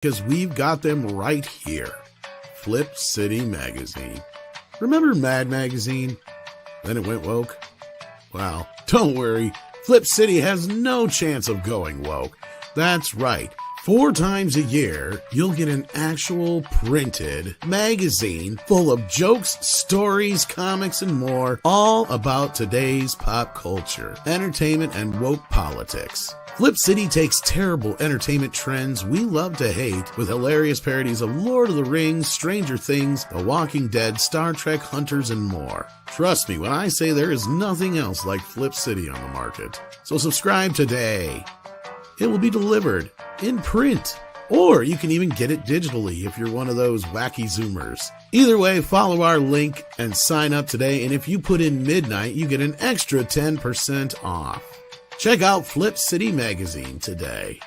because we've got them right here. Flip City Magazine. Remember Mad Magazine? Then it went woke? Well, don't worry. Flip City has no chance of going woke. That's right. 4 times a year, you'll get an actual printed magazine full of jokes, stories, comics, and more, all about today's pop culture, entertainment, and woke politics. Flip City takes terrible entertainment trends we love to hate with hilarious parodies of Lord of the Rings, Stranger Things, The Walking Dead, Star Trek, Hunters, and more. Trust me when I say there is nothing else like Flip City on the market. So subscribe today. It will be delivered in print, or you can even get it digitally if you're one of those wacky Zoomers. Either way, follow our link and sign up today, and if you put in midnight, you get an extra 10% off. Check out Flip City Magazine today.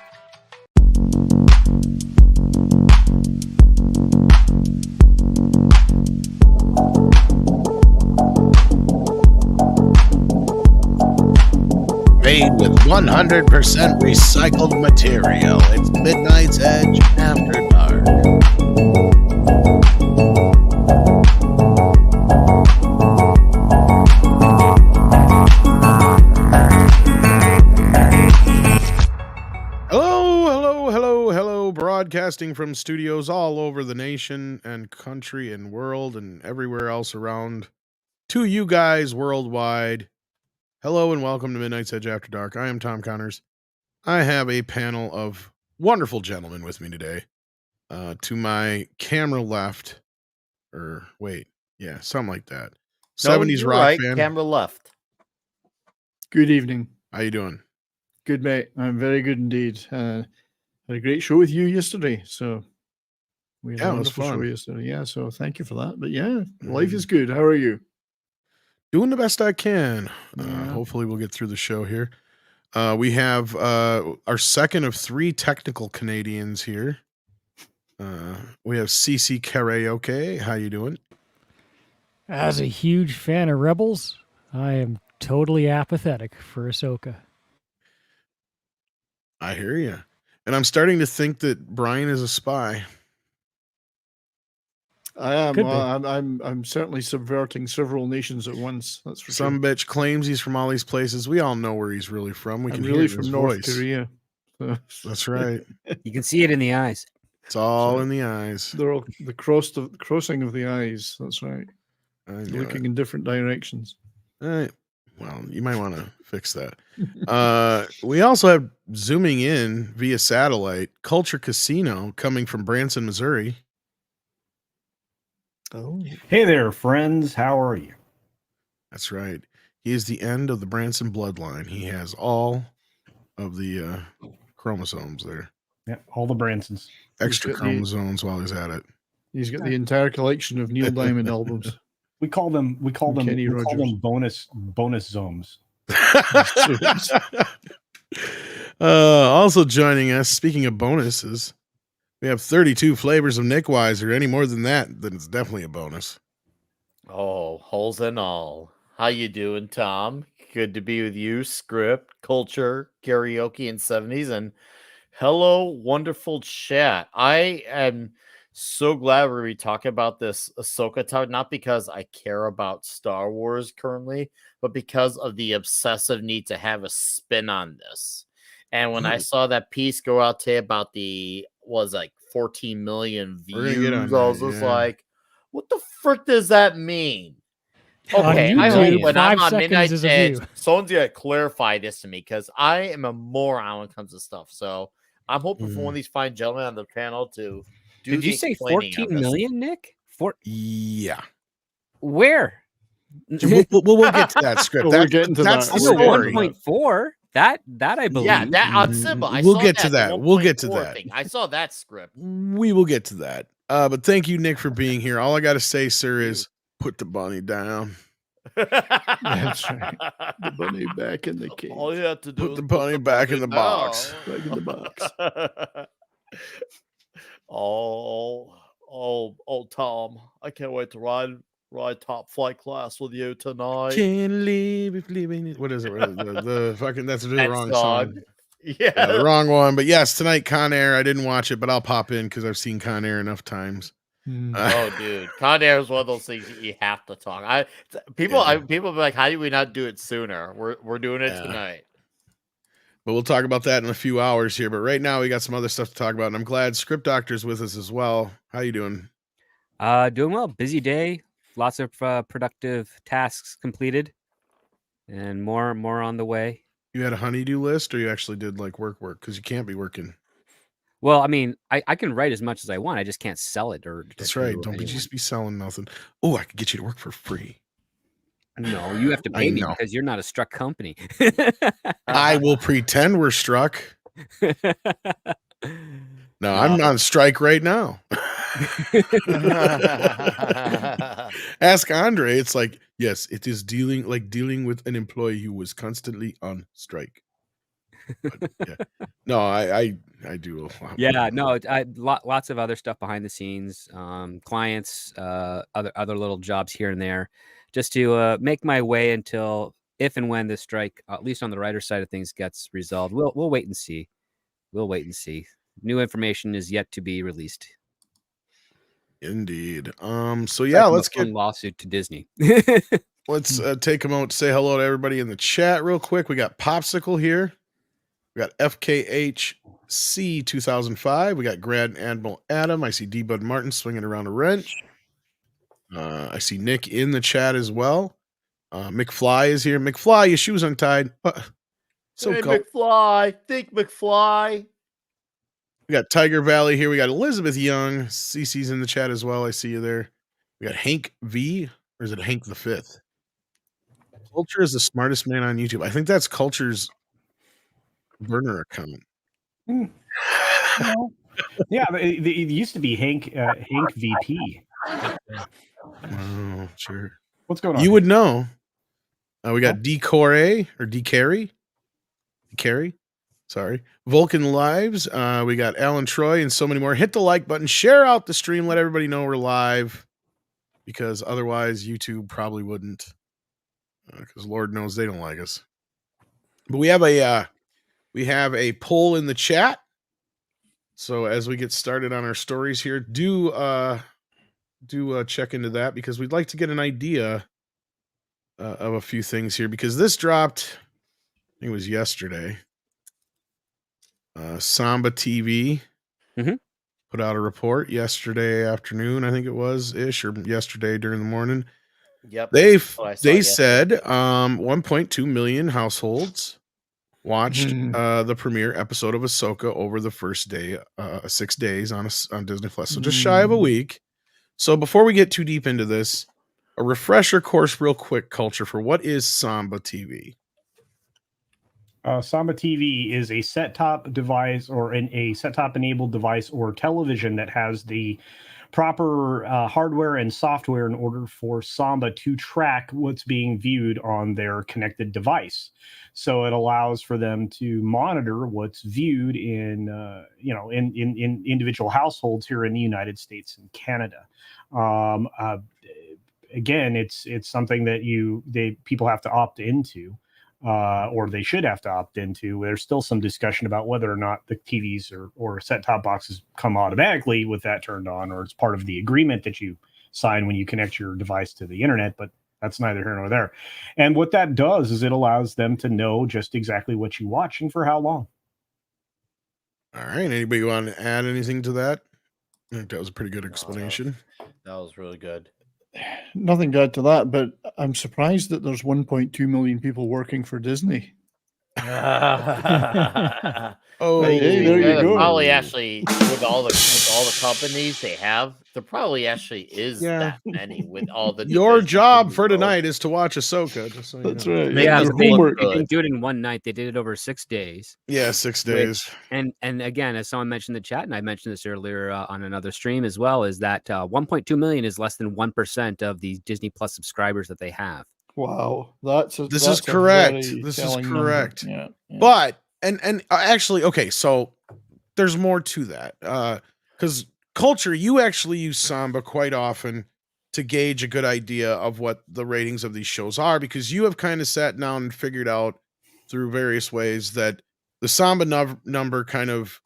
Made with 100% recycled material. It's Midnight's Edge After Dark. Hello, broadcasting from studios all over the nation and country and world and everywhere else around to you guys worldwide. Hello and welcome to Midnight's Edge After Dark. I am Tom Connors. I have a panel of wonderful gentlemen with me today. To my camera left, something like that. 70s rock right. fan. Camera left. Good evening. How you doing? Good, mate. I'm very good indeed. Had a great show with you yesterday. So we had a wonderful show yesterday. Yeah, so thank you for that. But yeah, life is good. How are you? Doing the best I can. Hopefully we'll get through the show here. We have our second of 3 technical Canadians here. We have CC Karaoke. How you doing? As a huge fan of Rebels, I am totally apathetic for Ahsoka. I hear you. And I'm starting to think that Brian is a spy. I am. I'm certainly subverting several nations at once. That's for Some sure. bitch claims he's from all these places. We all know where he's really from. I'm really from North Korea. That's right. You can see it in the eyes. It's all in the eyes. They're all the crossing of the eyes. That's right. Looking in different directions. All right. Well, you might want to fix that. We also have zooming in via satellite, Culture Casino coming from Branson, Missouri. Oh. Hey there, friends. How are you? That's right. He is the end of the Branson bloodline. He has all of the chromosomes there. Yeah, all the Bransons. Extra chromosomes while he's at it. He's got the entire collection of Neil Diamond albums. We call them bonus zomes. Also joining us, speaking of bonuses, we have 32 flavors of Nick Weiser. Any more than that, then it's definitely a bonus. Oh, holes and all. How you doing, Tom? Good to be with you. Script, culture, karaoke in 70s, and hello, wonderful chat. I am so glad we're going to be talking about this Ahsoka talk, not because I care about Star Wars currently, but because of the obsessive need to have a spin on this. And when I saw that piece go out today about the 14 million views, I was just like, what the frick does that mean? Okay, I hope when I'm on Midnight's Edge, someone's going to clarify this to me because I am a moron when it comes to stuff. So I'm hoping for one of these fine gentlemen on the panel to do. Did you say 14 million, Nick? Yeah. Where? We'll get to that script. We're getting to that's that. the story. 1.4. That I believe. Yeah, that's simple. We'll get to that. We'll get to that. I saw that script. We will get to that. But thank you, Nick, for being here. All I got to say, sir, is put the bunny down. That's right. The bunny back in the cage. All you have to do Put the bunny back in the box. Back in the box. Oh, Tom, I can't wait to ride top flight class with you tonight. Can't live if living it. What is it? The fucking that's the wrong song. Yeah. the wrong one. But yes, tonight Con Air. I didn't watch it, but I'll pop in because I've seen Con Air enough times. Oh, dude, Con Air is one of those things you have to talk. People be like, "How do we not do it sooner?" We're doing it tonight. But we'll talk about that in a few hours here. But right now we got some other stuff to talk about, and I'm glad Script Doctor's with us as well. How you doing? Doing well. Busy day. Lots of productive tasks completed, and more on the way. You had a honeydew list, or you actually did like work? Because you can't be working. Well, I mean, I can write as much as I want. I just can't sell it or. That's right. Don't just be selling nothing. Oh, I could get you to work for free. No, you have to pay me because you're not a struck company. I will pretend we're struck. No, I'm on strike right now. Ask Andre. It's like, yes, it is dealing with an employee who was constantly on strike. But, yeah. No, I do. Yeah, no, lots of other stuff behind the scenes, clients, other little jobs here and there, just to make my way until if and when the strike, at least on the writer side of things, gets resolved. We'll wait and see. We'll wait and see. New information is yet to be released. Indeed. So yeah, let's get lawsuit to Disney. Let's take a moment to say hello to everybody in the chat real quick. We got Popsicle here. We got FKHC 2005. We got Grand Admiral Adam. I see D Bud Martin swinging around a wrench. I see Nick in the chat as well. McFly is here. McFly, your shoes untied. So hey, McFly. Think McFly. We got Tiger Valley here. We got Elizabeth Young. Cece's in the chat as well. I see you there. We got Hank V. Or is it Hank the Fifth? Culture is the smartest man on YouTube. I think that's Culture's burner account. Yeah, it used to be Hank VP. Oh, sure. What's going on? You would know. We got D Corey or D Carey. Sorry. Vulcan Lives. We got Alan Troy and so many more. Hit the like button. Share out the stream. Let everybody know we're live. Because otherwise YouTube probably wouldn't. Because Lord knows they don't like us. But we have a poll in the chat. So as we get started on our stories here, do check into that because we'd like to get an idea of a few things here because this dropped, I think it was yesterday. Samba TV put out a report yesterday afternoon, I think it was ish, or yesterday during the morning. Yep. They said 1.2 million households watched the premiere episode of Ahsoka over the first day, 6 days on Disney Plus. So just shy of a week. So before we get too deep into this, a refresher course real quick, Culture, for what is Samba TV? Samba TV is a set-top device or a set-top enabled device or television that has the proper hardware and software in order for Samba to track what's being viewed on their connected device. So it allows for them to monitor what's viewed in individual households here in the United States and Canada. Again, it's something that people have to opt into. Or they should have to opt into. There's still some discussion about whether or not the TVs or set-top boxes come automatically with that turned on, or it's part of the agreement that you sign when you connect your device to the internet, but that's neither here nor there. And what that does is it allows them to know just exactly what you watch and for how long. All right. Anybody want to add anything to that? I think that was a pretty good explanation. That was really good. Nothing to add to that, but I'm surprised that there's 1.2 million people working for Disney. Oh, hey, there you go. Probably actually with all the companies they have, there probably actually is that many with all the. Your job for tonight is to watch Ahsoka. Just so That's you know. right. Yeah, Your homework. They didn't do it in one night. They did it over 6 days. Yeah, 6 days. And again, as someone mentioned in the chat, and I mentioned this earlier on another stream as well, is that 1.2 million is less than 1% of the Disney Plus subscribers that they have. Wow, this is correct. This is correct. Yeah. But and actually, okay, so there's more to that because Culture, you actually use Samba quite often to gauge a good idea of what the ratings of these shows are because you have kind of sat down and figured out through various ways that the Samba number kind of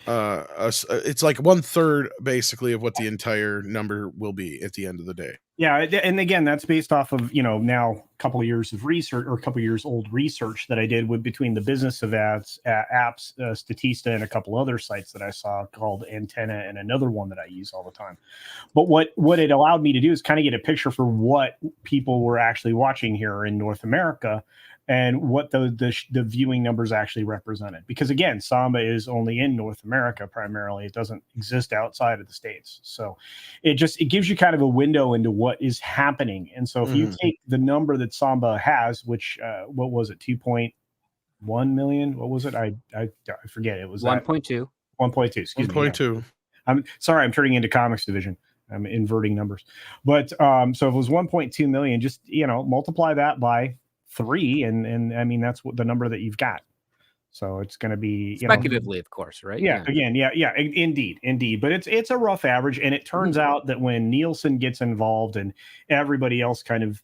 it's like 1/3 basically of what the entire number will be at the end of the day. Yeah, and again, that's based off of now a couple of years of research, or a couple of years old research that I did with between the Business of Ads apps, Statista, and a couple other sites that I saw called Antenna, and another one that I use all the time. But what it allowed me to do is kind of get a picture for what people were actually watching here in North America, and what the viewing numbers actually represented. Because again, Samba is only in North America primarily; it doesn't exist outside of the States. So it gives you kind of a window into what is happening. And so if you take the number that Samba has, which what was it, 2.1 million? What was it? I forget. It was 1.2. 1.2. Excuse me. 1.2. I'm sorry. I'm turning into comics division. I'm inverting numbers. But so if it was 1.2 million, just multiply that by 3, and I mean that's what the number that you've got. So it's going to be speculatively, of course, right? Yeah. Again, yeah, indeed. But it's a rough average, and it turns out that when Nielsen gets involved and everybody else kind of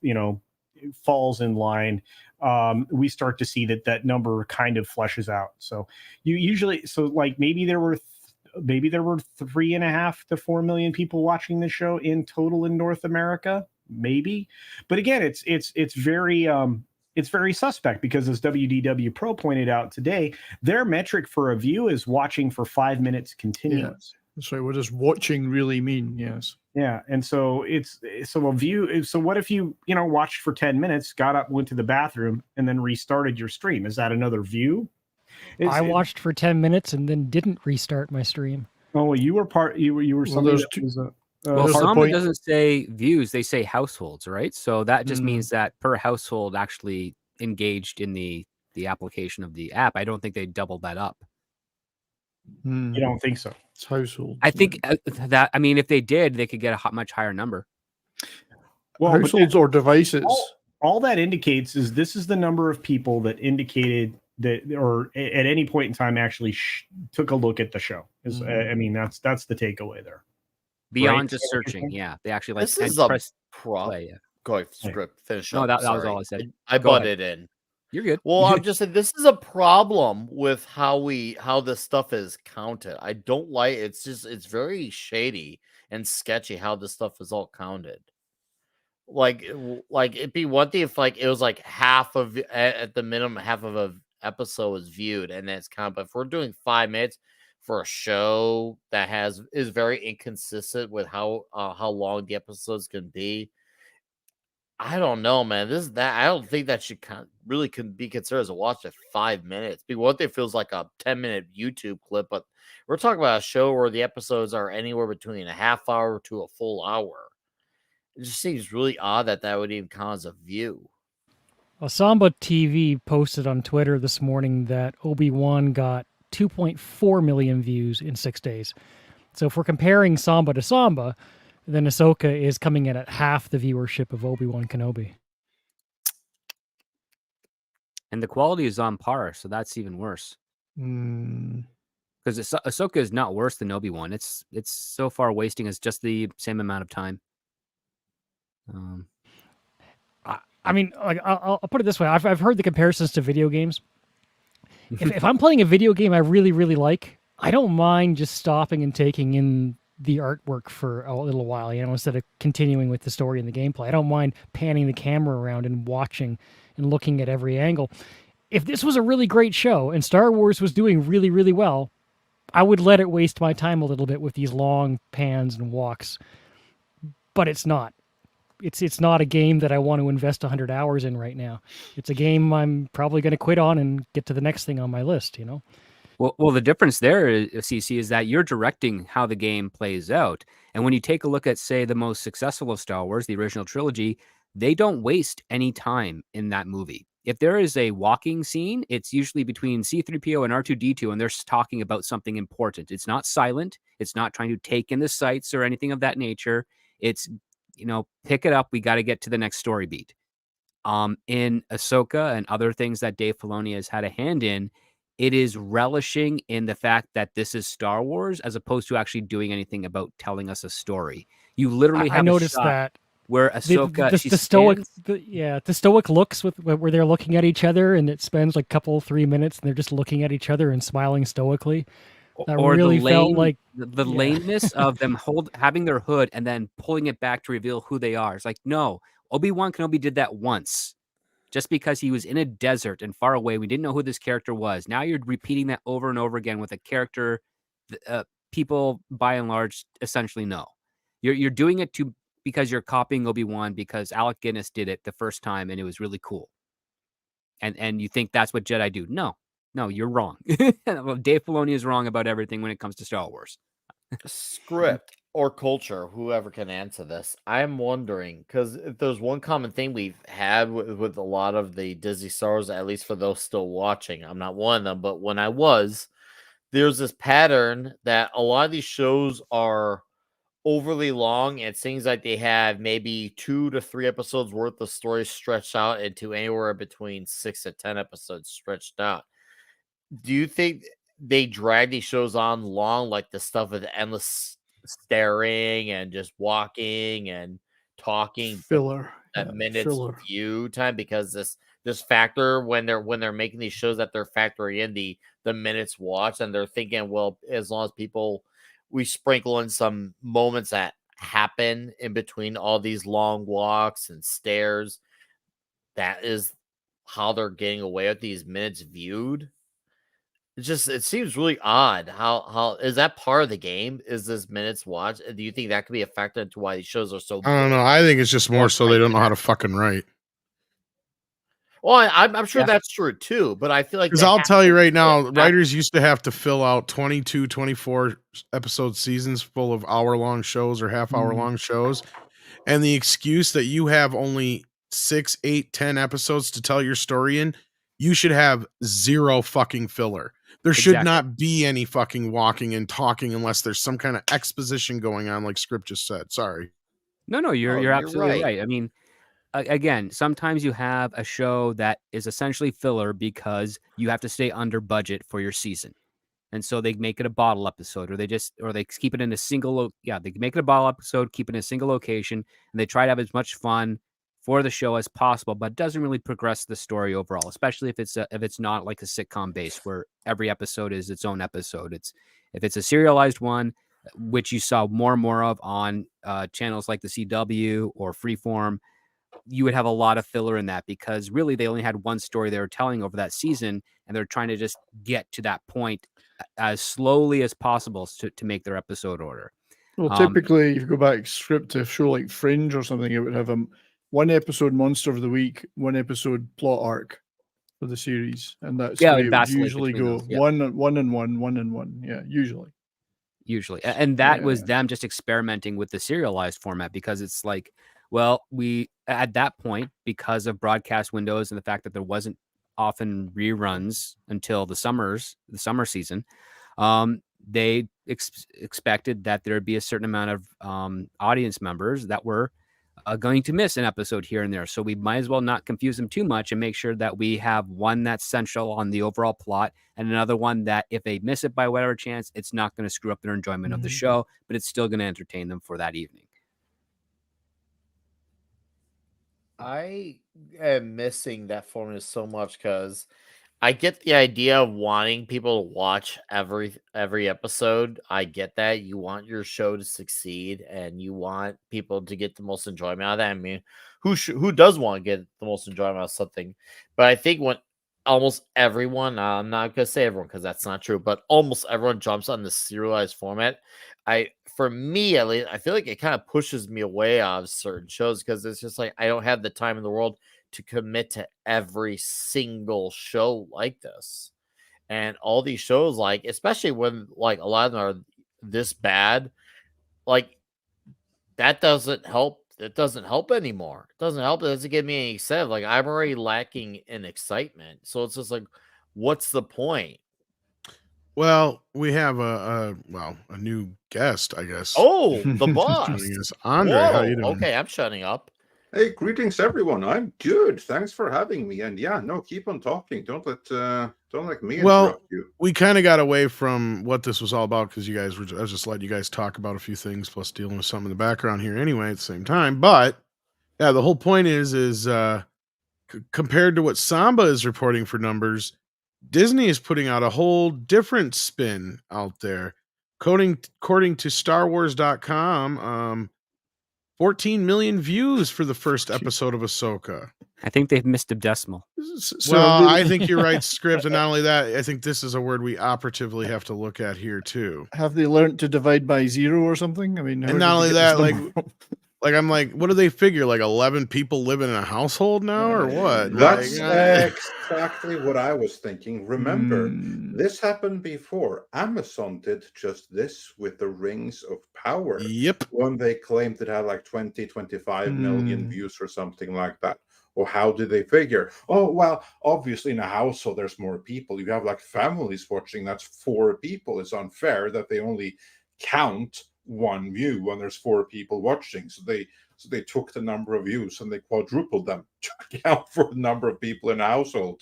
falls in line, we start to see that number kind of fleshes out. So you usually like maybe there were 3.5 to 4 million people watching the show in total in North America, maybe. But again, it's very suspect, because as WDW Pro pointed out today, their metric for a view is watching for 5 minutes continuous. Yeah. That's right. What does watching really mean? Yes. Yeah. And so a view. So what if you watched for 10 minutes, got up, went to the bathroom, and then restarted your stream? Is that another view? I watched for 10 minutes and then didn't restart my stream. Oh, well, you were somebody that was well, Samba doesn't say views; they say households, right? So that just means that per household actually engaged in the application of the app. I don't think they doubled that up. You don't think so? It's household. I think that. I mean, if they did, they could get a much higher number. Well, households or devices. All that indicates is this is the number of people that indicated that, or at any point in time, actually took a look at the show. I mean, that's the takeaway there. Beyond just searching, yeah, they actually This is a problem. Play, yeah. Go ahead, script. Finish No, up. that was all I said. I butted in. You're good. Well, I'm just saying this is a problem with how this stuff is counted. I don't like it's very shady and sketchy how this stuff is all counted. Like it'd be one thing if it was like half of at the minimum half of an episode is viewed and then it's counted. But if we're doing 5 minutes for a show that is very inconsistent with how long the episodes can be, I don't know, man. I don't think that should really be considered as a watch at 5 minutes. What if it feels like a 10-minute YouTube clip, but we're talking about a show where the episodes are anywhere between a half hour to a full hour. It just seems really odd that would even count as a view. Well, Samba TV posted on Twitter this morning that Obi-Wan got 2.4 million views in 6 days. So if we're comparing Samba to Samba, then Ahsoka is coming in at half the viewership of Obi-Wan Kenobi. And the quality is on par, so that's even worse. Because Ahsoka is not worse than Obi-Wan. It's so far wasting us just the same amount of time. I mean, like I'll put it this way: I've heard the comparisons to video games. If I'm playing a video game I really, really like, I don't mind just stopping and taking in the artwork for a little while, instead of continuing with the story and the gameplay. I don't mind panning the camera around and watching and looking at every angle. If this was a really great show and Star Wars was doing really, really well, I would let it waste my time a little bit with these long pans and walks. But it's not. It's not a game that I want to invest 100 hours in right now. It's a game I'm probably going to quit on and get to the next thing on my list, Well, the difference there, CC, is that you're directing how the game plays out. And when you take a look at, say, the most successful of Star Wars, the original trilogy, they don't waste any time in that movie. If there is a walking scene, it's usually between C-3PO and R2-D2, and they're talking about something important. It's not silent. It's not trying to take in the sights or anything of that nature. It's, pick it up. We got to get to the next story beat. In Ahsoka and other things that Dave Filoni has had a hand in, it is relishing in the fact that this is Star Wars as opposed to actually doing anything about telling us a story. You literally have I noticed that where Ahsoka she stands. The stoic looks where they're looking at each other, and it spends like 3 minutes, and they're just looking at each other and smiling stoically. That or really the felt like the yeah. lameness of them having their hood and then pulling it back to reveal who they are. It's like, no, Obi-Wan Kenobi did that once. Just because he was in a desert and far away, we didn't know who this character was. Now you're repeating that over and over again with a character people by and large essentially know. You're doing it because you're copying Obi-Wan because Alec Guinness did it the first time and it was really cool. And you think that's what Jedi do. No, you're wrong. Well, Dave Filoni is wrong about everything when it comes to Star Wars. Script or culture, whoever can answer this. I'm wondering, because if there's one common thing we've had with a lot of the Disney stars, at least for those still watching, I'm not one of them, but when I was, there's this pattern that a lot of these shows are overly long. It seems like they have maybe 2 to 3 episodes worth of story stretched out into anywhere between 6 to 10 episodes stretched out. Do you think they drag these shows on long, like the stuff with endless staring and just walking and talking Filler. at minutes Filler. view time, because this factor when they're making these shows that they're factoring in the minutes watched, and they're thinking, well, as long as we sprinkle in some moments that happen in between all these long walks and stares, that is how they're getting away with these minutes viewed. It seems really odd. How is that part of the game? Is this minutes watch? Do you think that could be a factor into why these shows are so I don't know. I think it's just more so they don't know how to fucking write. Well, I'm sure that's true too, but I feel like because I'll tell you right now, writers used to have to fill out 22, 24 episode seasons full of hour-long shows or half-hour-long shows, and the excuse that you have only 6, 8, 10 episodes to tell your story in, you should have 0 fucking filler. There should not be any fucking walking and talking unless there's some kind of exposition going on, like Script just said. Sorry. No, you're absolutely right. I mean, again, sometimes you have a show that is essentially filler because you have to stay under budget for your season. And so they make it a bottle episode, or they keep it in a single, they make it a bottle episode, keep it in a single location, and they try to have as much fun for the show as possible, but it doesn't really progress the story overall, especially if it's not like a sitcom base where every episode is its own episode. If it's a serialized one, which you saw more and more of on channels like the CW or Freeform, you would have a lot of filler in that because really they only had one story they were telling over that season, and they're trying to just get to that point as slowly as possible to make their episode order. Well, typically, if you go back Script to a show like Fringe or something, it would have one episode monster of the week, one episode plot arc for the series, and that's it would usually go those, one and one. Yeah, usually, and that was them just experimenting with the serialized format because it's like, well, we at that point, because of broadcast windows and the fact that there wasn't often reruns until the summer season, they expected that there would be a certain amount of audience members that were going to miss an episode here and there. So we might as well not confuse them too much and make sure that we have one that's central on the overall plot and another one that if they miss it by whatever chance, it's not going to screw up their enjoyment of the show, but it's still going to entertain them for that evening. I am missing that formula so much because I get the idea of wanting people to watch every episode. I get that. You want your show to succeed and you want people to get the most enjoyment out of that. I mean, who does want to get the most enjoyment out of something? But I think when almost everyone, I'm not going to say everyone because that's not true, but almost everyone jumps on the serialized format. For me at least, I feel like it kind of pushes me away out of certain shows because it's just like I don't have the time in the world to commit to every single show like this. And all these shows, like, especially when like a lot of them are this bad, like that doesn't help. It doesn't help anymore. It doesn't help. It doesn't give me any excitement. Like I'm already lacking in excitement. So it's just like, what's the point? Well, we have a new guest, I guess. Oh, the boss. Andre, whoa, how you doing? Okay, I'm shutting up. Hey, greetings everyone. I'm good. Thanks for having me. And keep on talking. Don't let me interrupt you. We kind of got away from what this was all about because I was just letting you guys talk about a few things plus dealing with something in the background here anyway at the same time. But Yeah, the whole point is compared to what Samba is reporting for numbers, Disney is putting out a whole different spin out there. According to StarWars.com, 14 million views for the first episode of Ahsoka. I think they've missed a decimal. Well, I think you're right, Script. And not only that, I think this is a word we operatively have to look at here, too. Have they learned to divide by 0 or something? I mean, and not only that, like I'm like, what do they figure? Like 11 people live in a household now, or what? That's exactly what I was thinking. Remember, this happened before. Amazon did just this with the Rings of Power. Yep. When they claimed it had like 25 million views or something like that. Or how did they figure? Oh, well, obviously in a household there's more people. You have like families watching, that's 4 people. It's unfair that they only count 1 view when there's 4 people watching. So they took the number of views and they quadrupled them to account for the number of people in a household.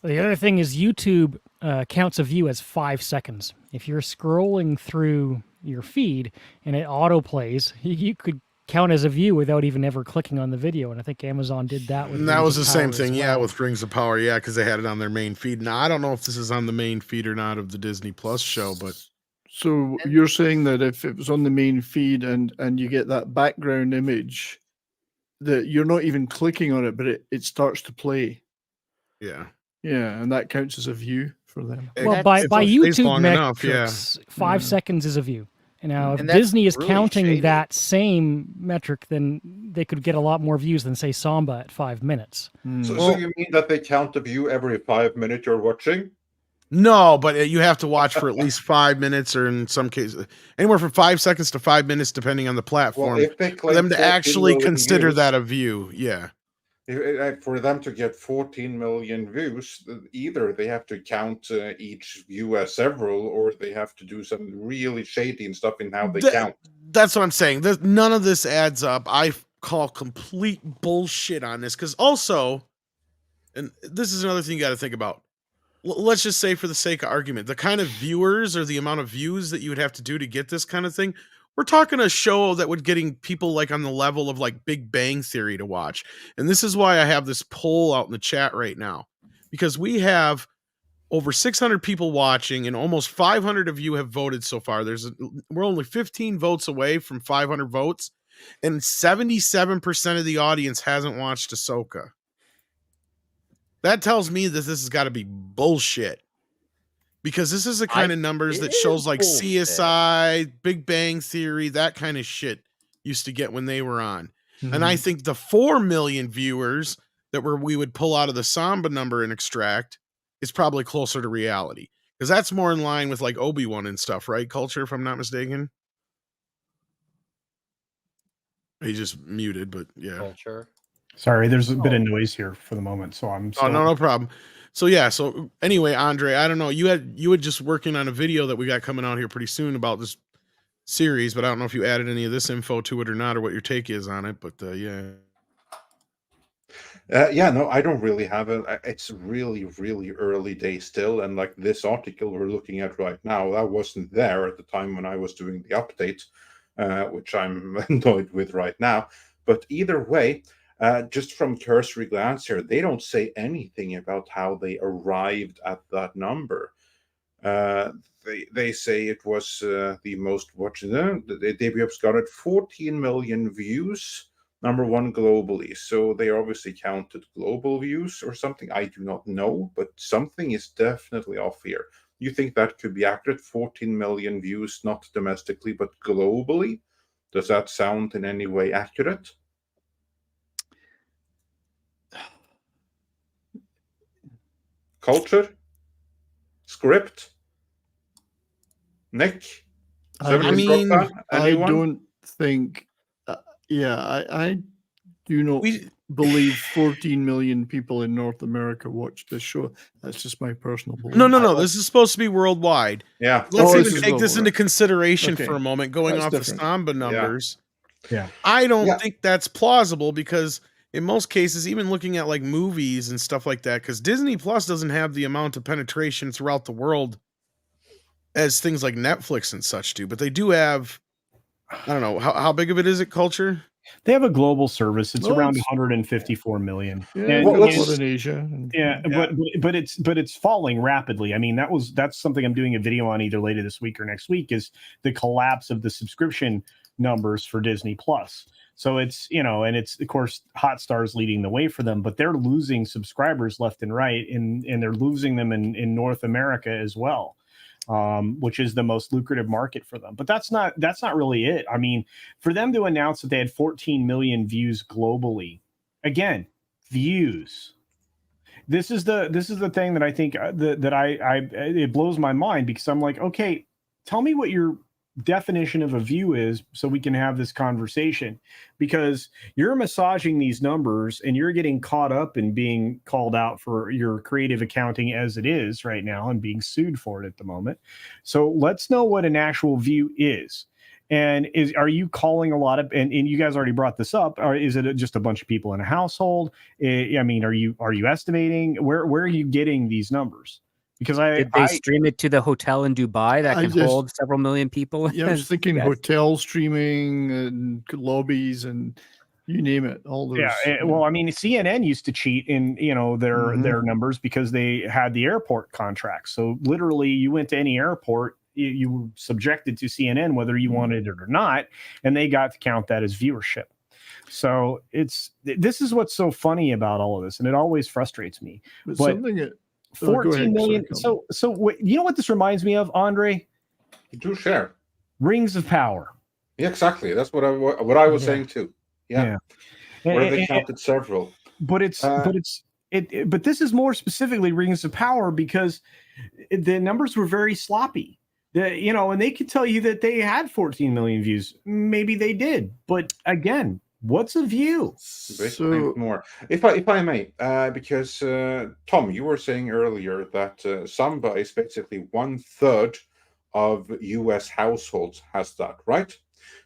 The other thing is YouTube counts a view as 5 seconds. If you're scrolling through your feed and it autoplays, you could count as a view without even ever clicking on the video. And I think Amazon did that with. And that was the same thing, yeah, with Rings of Power, yeah, because they had it on their main feed. Now I don't know if this is on the main feed or not of the Disney Plus show, but so you're saying that if it was on the main feed and you get that background image, that you're not even clicking on it, but it starts to play. Yeah. Yeah, and that counts as a view for them. Well, by YouTube metrics, 5 seconds is a view. And now, if Disney is really counting that same metric, then they could get a lot more views than, say, Samba at 5 minutes. So you mean that they count the view every 5 minutes you're watching? No, but you have to watch for at least 5 minutes, or in some cases, anywhere from 5 seconds to 5 minutes, depending on the platform, for them to actually consider views, that a view. Yeah. For them to get 14 million views, either they have to count each view as several, or they have to do some really shady and stuff in how they count. That's what I'm saying. None of this adds up. I call complete bullshit on this, because also, and this is another thing you got to think about. Let's just say, for the sake of argument, the kind of viewers or the amount of views that you would have to do to get this kind of thing, we're talking a show that would getting people like on the level of like Big Bang Theory to watch. And this is why I have this poll out in the chat right now, because we have over 600 people watching and almost 500 of you have voted so far. We're only 15 votes away from 500 votes, and 77% of the audience hasn't watched Ahsoka. That tells me that this has got to be bullshit. Because this is the kind of numbers that shows like bullshit. CSI, Big Bang Theory, that kind of shit used to get when they were on. And I think the 4 million viewers that we would pull out of the Samba number and extract is probably closer to reality. Because that's more in line with like Obi-Wan and stuff, right? Culture, if I'm not mistaken. He just muted, but yeah. Culture. Sorry, there's a bit of noise here for the moment, so I'm still... no problem. So yeah, so anyway, Andre, I don't know. You had just working on a video that we got coming out here pretty soon about this series, but I don't know if you added any of this info to it or not, or what your take is on it. But yeah. No, I don't really have it. It's really, really early days still, and like this article we're looking at right now, that wasn't there at the time when I was doing the update, which I'm annoyed with right now. But either way. Just from cursory glance here, they don't say anything about how they arrived at that number. They say it was the most watched. The debut got at 14 million views, #1 globally. So they obviously counted global views or something. I do not know, but something is definitely off here. You think that could be accurate? 14 million views, not domestically, but globally? Does that sound in any way accurate? Culture? Script? Nick? I don't think. I do not believe 14 million people in North America watch this show. That's just my personal belief. No. This is supposed to be worldwide. Yeah. Let's even take this into consideration for a moment, going off the Samba numbers. Yeah. I don't think that's plausible, because in most cases, even looking at like movies and stuff like that, because Disney Plus doesn't have the amount of penetration throughout the world as things like Netflix and such do, but they do have, I don't know, how big of it is it, Culture? They have a global service. It's No, around it's- 154 million. Yeah, And- Well, well, let's- in Asia. And, yeah, but it's falling rapidly. I mean, that's something I'm doing a video on either later this week or next week, is the collapse of the subscription numbers for Disney Plus. So it's, and it's, of course, Hotstar's leading the way for them, but they're losing subscribers left and right, and they're losing them in North America as well, which is the most lucrative market for them. But that's not really it. I mean, for them to announce that they had 14 million views globally, again, views. This is the thing that I think it blows my mind, because I'm like, okay, tell me what your definition of a view is so we can have this conversation, because you're massaging these numbers and you're getting caught up in being called out for your creative accounting as it is right now and being sued for it at the moment. So let's know what an actual view is. And are you calling a lot of, and you guys already brought this up, or is it just a bunch of people in a household? I mean, are you estimating, where are you getting these numbers? Because Did they stream it to the hotel in Dubai that can hold several million people? Yeah, I was thinking hotel streaming and lobbies and you name it. All those. Yeah, well, I mean, CNN used to cheat in their numbers because they had the airport contracts. So literally, you went to any airport, you were subjected to CNN whether you wanted it or not, and they got to count that as viewership. So this is what's so funny about all of this, and it always frustrates me. But something that 14 million. So you know what this reminds me of, Andre? Do share. Rings of Power. Yeah, exactly. That's what I was saying too. Yeah. Where they counted several. But this is more specifically Rings of Power, because the numbers were very sloppy. And they could tell you that they had 14 million views. Maybe they did, but again, what's a view? So, more, if I may, because Tom, you were saying earlier that Samba is basically 1/3 of U.S. households has that, right?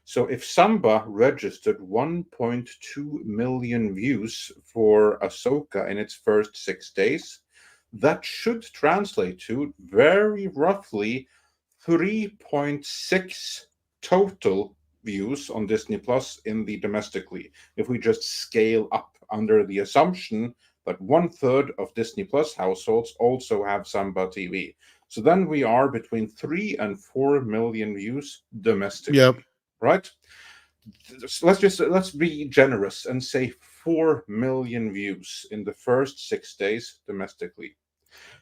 So if Samba registered 1.2 million views for Ahsoka in its first 6 days, that should translate to very roughly 3.6 total views on Disney Plus in the domestically, if we just scale up under the assumption that 1/3 of Disney Plus households also have Samba TV. So then we are between 3 and 4 million views domestically. Yep. Right? Let's be generous and say 4 million views in the first 6 days domestically.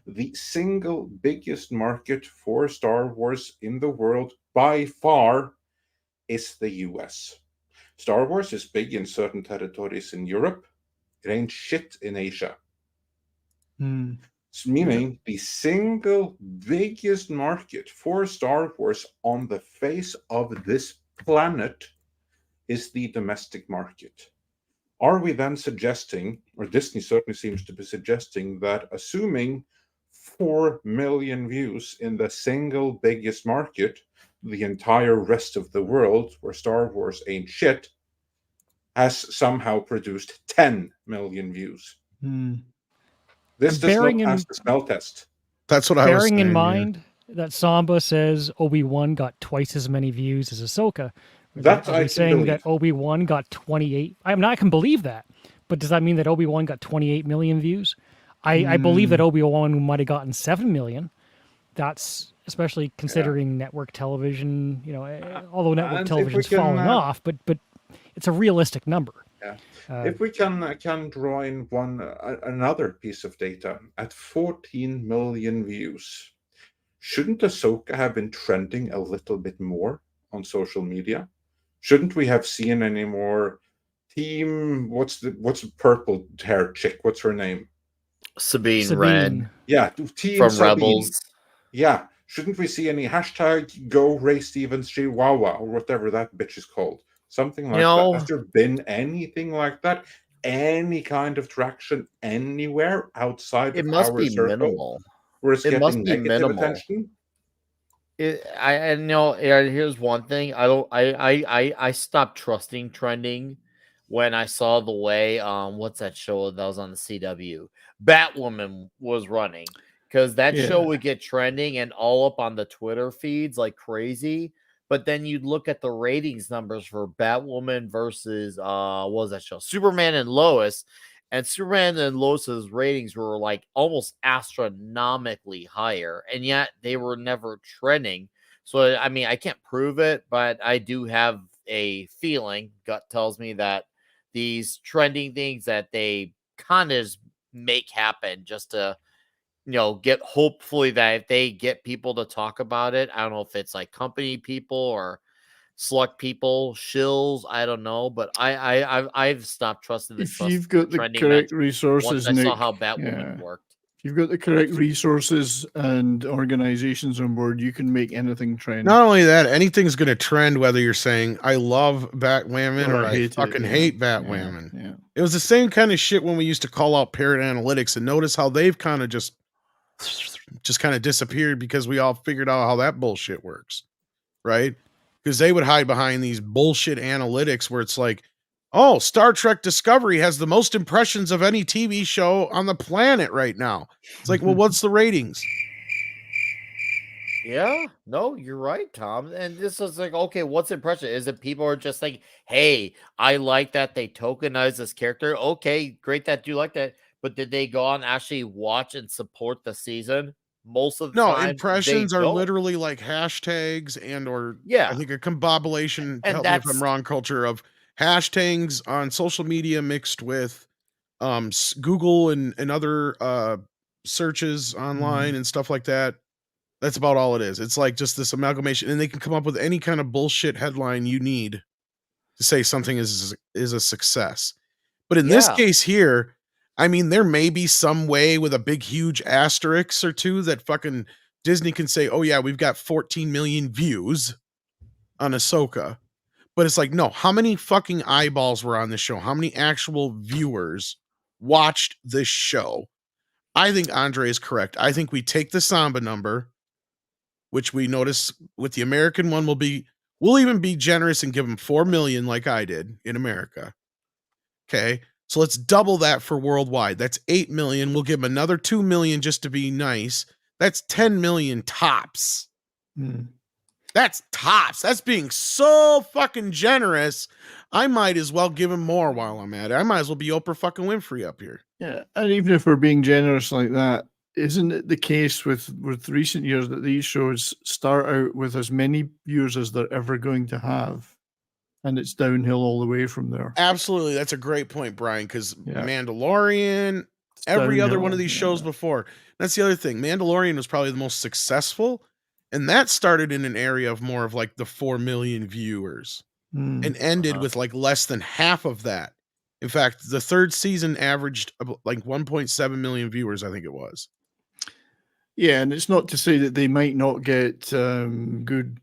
The single biggest market for Star Wars in the world by far is the US. Star Wars is big in certain territories in Europe. It ain't shit in Asia. Meaning the single biggest market for Star Wars on the face of this planet is the domestic market. Are we then suggesting, or Disney certainly seems to be suggesting, that assuming 4 million views in the single biggest market, the entire rest of the world, where Star Wars ain't shit, has somehow produced 10 million views? This does not pass the smell test. That's what I was saying. Bearing in mind that Samba says Obi-Wan got twice as many views as Ahsoka. That's Are we saying that Obi-Wan got 28? I can believe that, but does that mean that Obi-Wan got 28 million views? I believe that Obi-Wan might have gotten 7 million. That's especially considering network television. Although network television is falling off, but it's a realistic number. Yeah. If we can draw in another piece of data at 14 million views, shouldn't Ahsoka have been trending a little bit more on social media? Shouldn't we have seen any more team? What's the purple hair chick? What's her name? Sabine Wren. Yeah, team from Sabine. Rebels. Yeah, shouldn't we see any hashtag Go Ray Stevens Chihuahua or whatever that bitch is called? Something like that. Has there been anything like that? Any kind of traction anywhere outside of our circle? It must be minimal. Where it's getting negative attention? I know. Here's one thing. I stopped trusting trending when I saw the way what's that show that was on the CW? Batwoman was running, because that show would get trending and all up on the Twitter feeds like crazy. But then you'd look at the ratings numbers for Batwoman versus what was that show? Superman and Lois. And Superman and Lois's ratings were like almost astronomically higher, and yet they were never trending. So I mean, I can't prove it, but I do have a feeling, gut tells me, that these trending things that they kind of make happen just to, get, hopefully that if they get people to talk about it, I don't know if it's like company people or select people, shills, I don't know, but I've stopped trusting this If stuff you've got the trending correct once resources, I saw Nick, how Batwoman worked. if you've got the correct resources and organizations on board, you can make anything trend. Not only that, anything's going to trend, whether you're saying, I love Batwoman or I fucking hate Batwoman. Yeah. It was the same kind of shit when we used to call out Parrot Analytics, and notice how they've kind of just kind of disappeared because we all figured out how that bullshit works, right? Because they would hide behind these bullshit analytics where it's like, oh, Star Trek Discovery has the most impressions of any TV show on the planet right now. It's like, well, what's the ratings? Yeah, no, you're right, Tom. And this is like, okay, what's the impression? Is it people are just like, hey, I like that they tokenize this character. Okay, great that you like that. But did they go on and actually watch and support the season? Most of the time, impressions are literally like hashtags and or I think a combobulation, and help me if I'm wrong, culture of hashtags on social media mixed with Google and other searches online and stuff like that. That's about all it is. It's like just this amalgamation, and they can come up with any kind of bullshit headline you need to say something is a success. But in this case here, I mean, there may be some way with a big, huge asterisk or two that fucking Disney can say, oh yeah, we've got 14 million views on Ahsoka. But it's like, no, how many fucking eyeballs were on this show? How many actual viewers watched this show? I think Andre is correct. I think we take the Samba number, which we notice with the American one we'll even be generous and give them 4 million like I did in America. Okay. So let's double that for worldwide. That's 8 million. We'll give them another 2 million just to be nice. That's 10 million tops. That's tops. That's being so fucking generous. I might as well give him more while I'm at it. I might as well be Oprah fucking Winfrey up here. Yeah. And even if we're being generous like that, isn't it the case with recent years that these shows start out with as many viewers as they're ever going to have? And it's downhill all the way from there. Absolutely. That's a great point, Brian, because Mandalorian, every other one of these shows before. That's the other thing. Mandalorian was probably the most successful, and that started in an area of more of like the 4 million viewers and ended with like less than half of that. In fact, the third season averaged like 1.7 million viewers, I think it was. Yeah, and it's not to say that they might not get good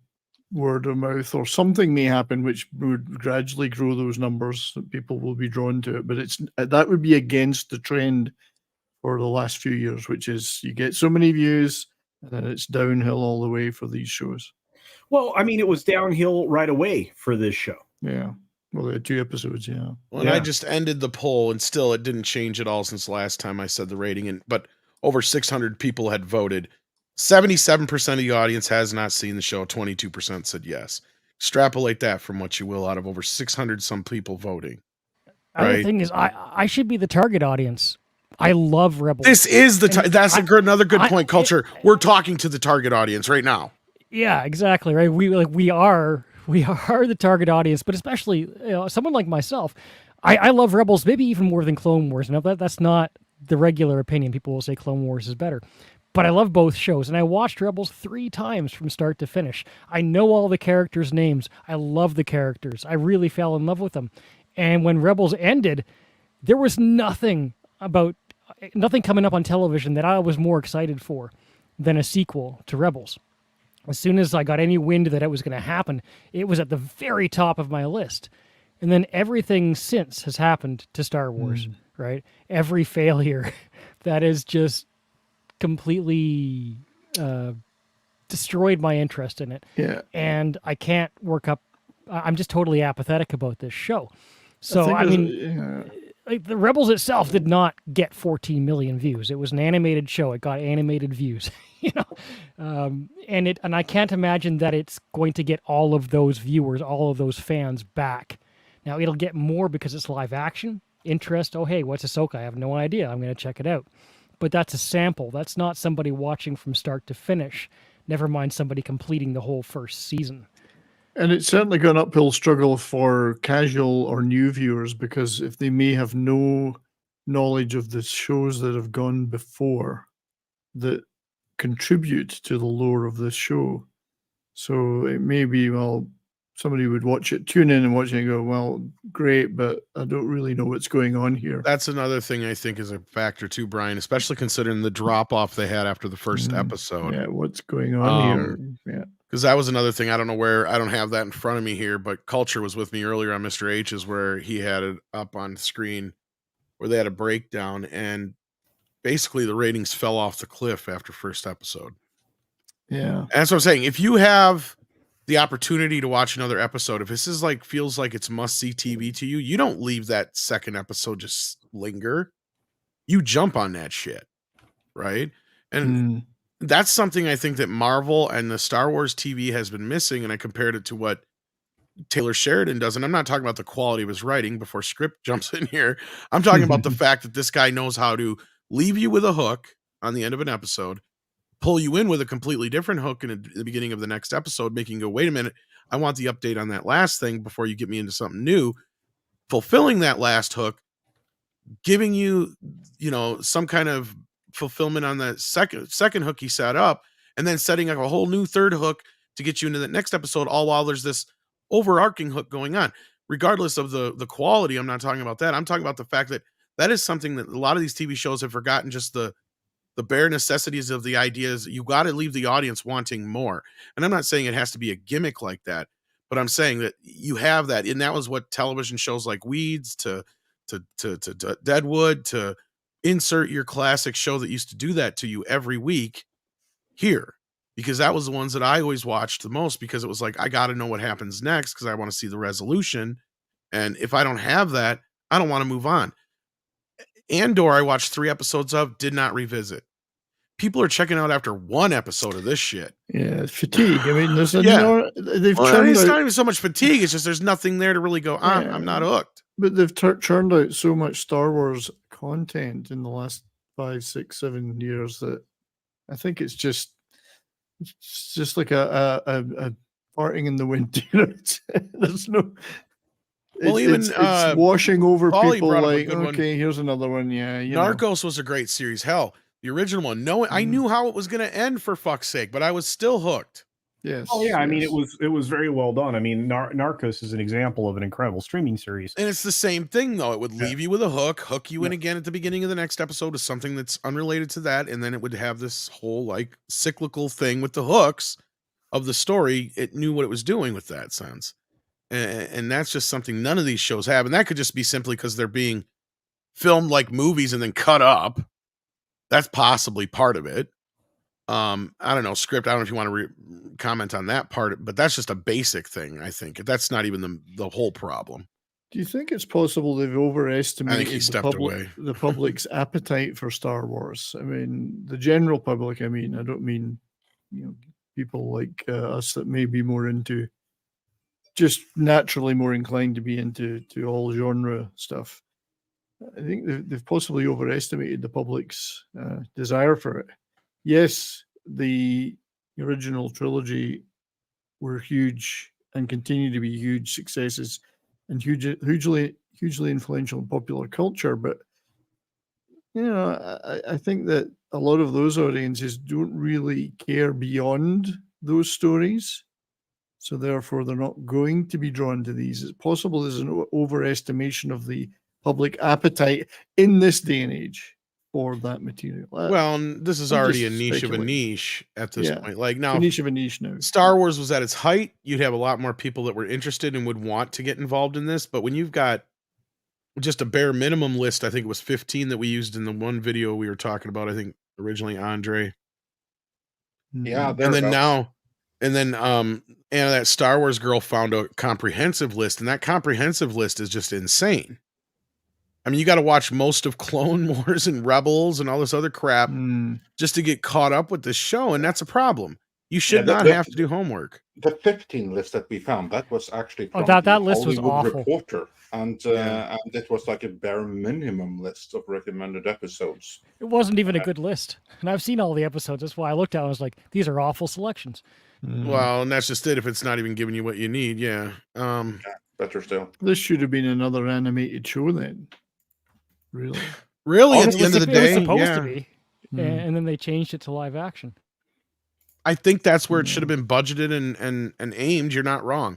word of mouth or something may happen which would gradually grow those numbers, that people will be drawn to it, but that would be against the trend for the last few years, which is you get so many views and then it's downhill all the way for these shows. Well, I mean, it was downhill right away for this show. Yeah. Well, they had 2 episodes, Well, I just ended the poll and still it didn't change at all since last time I said the rating, but over 600 people had voted. 77% of the audience has not seen the show. 22% said yes. Extrapolate that from what you will out of over 600 some people voting. Right? The thing is, I should be the target audience. I love Rebels. This is that's another good point. Culture. We're talking to the target audience right now. Yeah, exactly. Right. We are the target audience, but especially someone like myself. I love Rebels maybe even more than Clone Wars. Now that's not the regular opinion. People will say Clone Wars is better. But I love both shows, and I watched Rebels 3 times from start to finish. I know all the characters' names. I love the characters. I really fell in love with them. And when Rebels ended, there was nothing coming up on television that I was more excited for than a sequel to Rebels. As soon as I got any wind that it was going to happen, it was at the very top of my list. And then everything since has happened to Star Wars, right? Every failure that is just completely destroyed my interest in it. Yeah. And I can't work up. I'm just totally apathetic about this show. So, I mean, like, the Rebels itself did not get 14 million views. It was an animated show. It got animated views, and I can't imagine that it's going to get all of those viewers, all of those fans back. Now it'll get more because it's live action interest. Oh, hey, what's Ahsoka? I have no idea. I'm going to check it out. But that's a sample. That's not somebody watching from start to finish. Never mind somebody completing the whole first season. And it's certainly got an uphill struggle for casual or new viewers, because if they may have no knowledge of the shows that have gone before that contribute to the lore of this show. So it may be, well, somebody would watch it, tune in and watch it and go, well, great, but I don't really know what's going on here. That's another thing I think is a factor too, Brian, especially considering the drop off they had after the first episode. Yeah, what's going on here? Yeah. Because that was another thing. I don't know where, I don't have that in front of me here, but Culture was with me earlier on Mr. H's, where he had it up on screen where they had a breakdown, and basically the ratings fell off the cliff after first episode. Yeah. And that's what I'm saying. If you have the opportunity to watch another episode, if this is like, feels like it's must-see TV to you, you don't leave that second episode just linger. You jump on that shit, right? And that's something I think that Marvel and the Star Wars TV has been missing, and I compared it to what Taylor Sheridan does. And I'm not talking about the quality of his writing before Script jumps in here. I'm talking about the fact that this guy knows how to leave you with a hook on the end of an episode, pull you in with a completely different hook in the beginning of the next episode, making you go, wait a minute, I want the update on that last thing before you get me into something new, fulfilling that last hook, giving you, some kind of fulfillment on the second hook he set up, and then setting up a whole new third hook to get you into the next episode, all while there's this overarching hook going on. Regardless of the quality, I'm not talking about that. I'm talking about the fact that that is something that a lot of these TV shows have forgotten, just the bare necessities of the ideas. You got to leave the audience wanting more. And I'm not saying it has to be a gimmick like that, but I'm saying that you have that. And that was what television shows like Weeds to Deadwood, to insert your classic show that used to do that to you every week here, because that was the ones that I always watched the most, because it was like, I got to know what happens next because I want to see the resolution. And if I don't have that, I don't want to move on. Andor, I watched 3 episodes of, did not revisit. People are checking out after 1 episode of this shit. Yeah, fatigue. I mean, there's it's not even so much fatigue. It's just there's nothing there to really go, I'm not hooked. But they've churned out so much Star Wars content in the last 5, 6, 7 years that I think it's just like a farting in the wind. There's no. It's washing over Pauly people like, okay, here's another one. Yeah, Narcos was a great series. Hell, the original one. I knew how it was going to end, for fuck's sake, but I was still hooked. Yes. Oh yeah, I mean it was very well done. I mean, Narcos is an example of an incredible streaming series. And it's the same thing though. It would leave you with a hook you in again at the beginning of the next episode with something that's unrelated to that, and then it would have this whole like cyclical thing with the hooks of the story. It knew what it was doing with that sense. And that's just something none of these shows have. And that could just be simply because they're being filmed like movies and then cut up. That's possibly part of it. I don't know, Script. I don't know if you want to comment on that part, but that's just a basic thing. I think that's not even the whole problem. Do you think it's possible they've overestimated the public's appetite for Star Wars? I mean, the general public. I mean, I don't mean people like us that may be more into, just naturally more inclined to be into all genre stuff. I think they've possibly overestimated the public's desire for it. Yes, the original trilogy were huge and continue to be huge successes and hugely influential in popular culture. But I think that a lot of those audiences don't really care beyond those stories. So therefore, they're not going to be drawn to these. It's possible there's an overestimation of the public appetite in this day and age for that material. Well, this is already a niche of a niche at this point. Like now, a niche of a niche now. Star Wars was at its height. You'd have a lot more people that were interested and would want to get involved in this. But when you've got just a bare minimum list, I think it was 15 that we used in the one video we were talking about. I think originally Andre. Yeah, and then Anna, that Star Wars girl, found a comprehensive list, and that comprehensive list is just insane. I mean, you got to watch most of Clone Wars and Rebels and all this other crap just to get caught up with this show, and that's a problem. You should not have to do homework. The 15 list that we found, that was actually from that list was awful. Reporter, and it was like a bare minimum list of recommended episodes. It wasn't even a good list, and I've seen all the episodes. That's why I looked at it. I was like, these are awful selections. Well, and that's just it. If it's not even giving you what you need, better still. This should have been another animated show then. Really? At the end of the day, it was supposed to be, and then they changed it to live action. I think that's where it should have been budgeted and aimed. You're not wrong.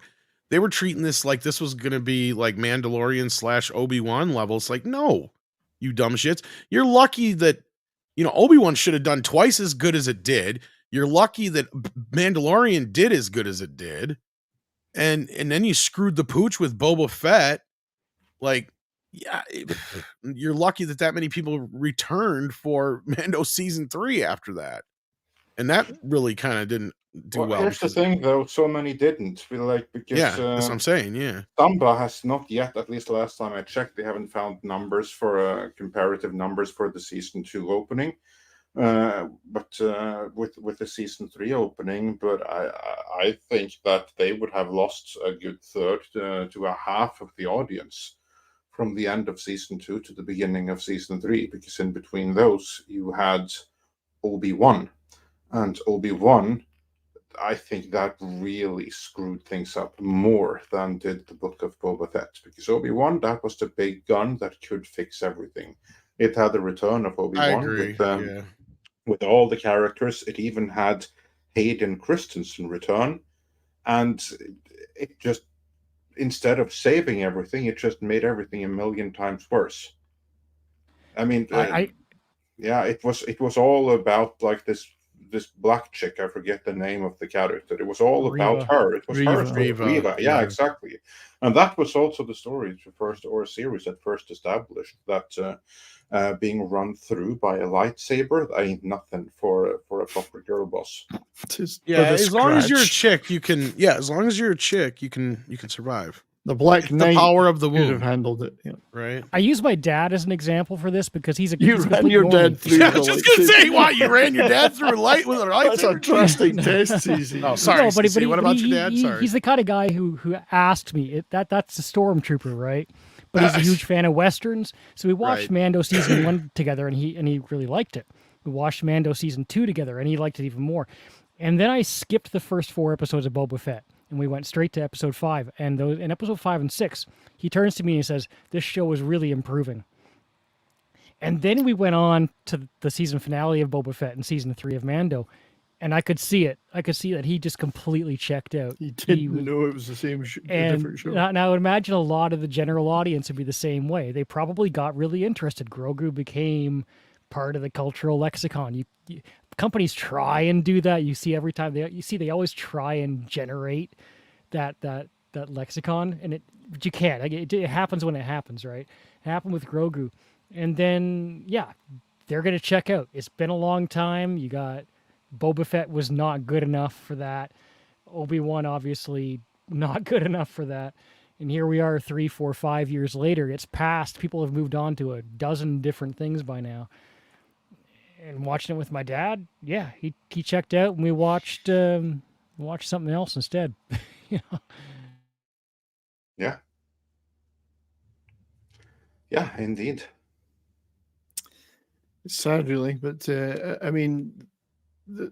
They were treating this like this was going to be like Mandalorian / Obi-Wan level. It's like, no, you dumb shits. You're lucky that, Obi-Wan should have done twice as good as it did. You're lucky that Mandalorian did as good as it did. And then you screwed the pooch with Boba Fett. Like, yeah, you're lucky that many people returned for Mando season 3 after that, and that really kind of didn't do well. Here's the thing, though: so many didn't. Because that's what I'm saying. Yeah, Samba has not yet. At least last time I checked, they haven't found numbers for comparative numbers for the season 2 opening. But with the season 3 opening, but I think that they would have lost a good third to a half of the audience from the end of season 2 to the beginning of season 3, because in between those you had Obi-Wan, and Obi-Wan, I think that really screwed things up more than did the Book of Boba Fett, because Obi-Wan, that was the big gun that could fix everything. It had the return of Obi-Wan with all the characters. It even had Hayden Christensen return, and it just, instead of saving everything, it just made everything a million times worse. I mean, it was all about like this black chick. I forget the name of the character. It was all about her. It was Reva. Yeah, exactly. And that was also the story or series that first established that being run through by a lightsaber ain't nothing for a proper girl boss. As long as you're a chick, you can. Yeah, as long as you're a chick, you can survive. The Black Knight, the power of the womb, have handled it. Yeah. Right. I use my dad as an example for this because he's you ran your dad through. I was just gonna say, why you ran your dad through a light with a lightsaber? That's a trusting test, easy. Oh, sorry. No, but what about your dad? Sorry. He's the kind of guy who asked me. That's a stormtrooper, right? But he's a huge fan of westerns, so we watched Mando season 1 together, and he really liked it. We watched Mando season 2 together, and he liked it even more. And then I skipped the first 4 episodes of Boba Fett, and we went straight to episode 5. And in episode 5 and 6, he turns to me and he says, "This show is really improving." And then we went on to the season finale of Boba Fett and season 3 of Mando, and I could see it. I could see that he just completely checked out. He didn't know it was the same different show. Now I would imagine a lot of the general audience would be the same way. They probably got really interested. Grogu became part of the cultural lexicon. Companies try and do that. You see every time they always try and generate that lexicon, but you can't. It happens when it happens, right? It happened with Grogu, and then they're gonna check out. It's been a long time. You got Boba Fett was not good enough for that. Obi-Wan obviously not good enough for that. And here we are 3, 4, 5 years later. It's passed. People have moved on to a dozen different things by now. And watching it with my dad, he checked out, and we watched something else instead. Yeah, indeed. It's sad, really, but I mean,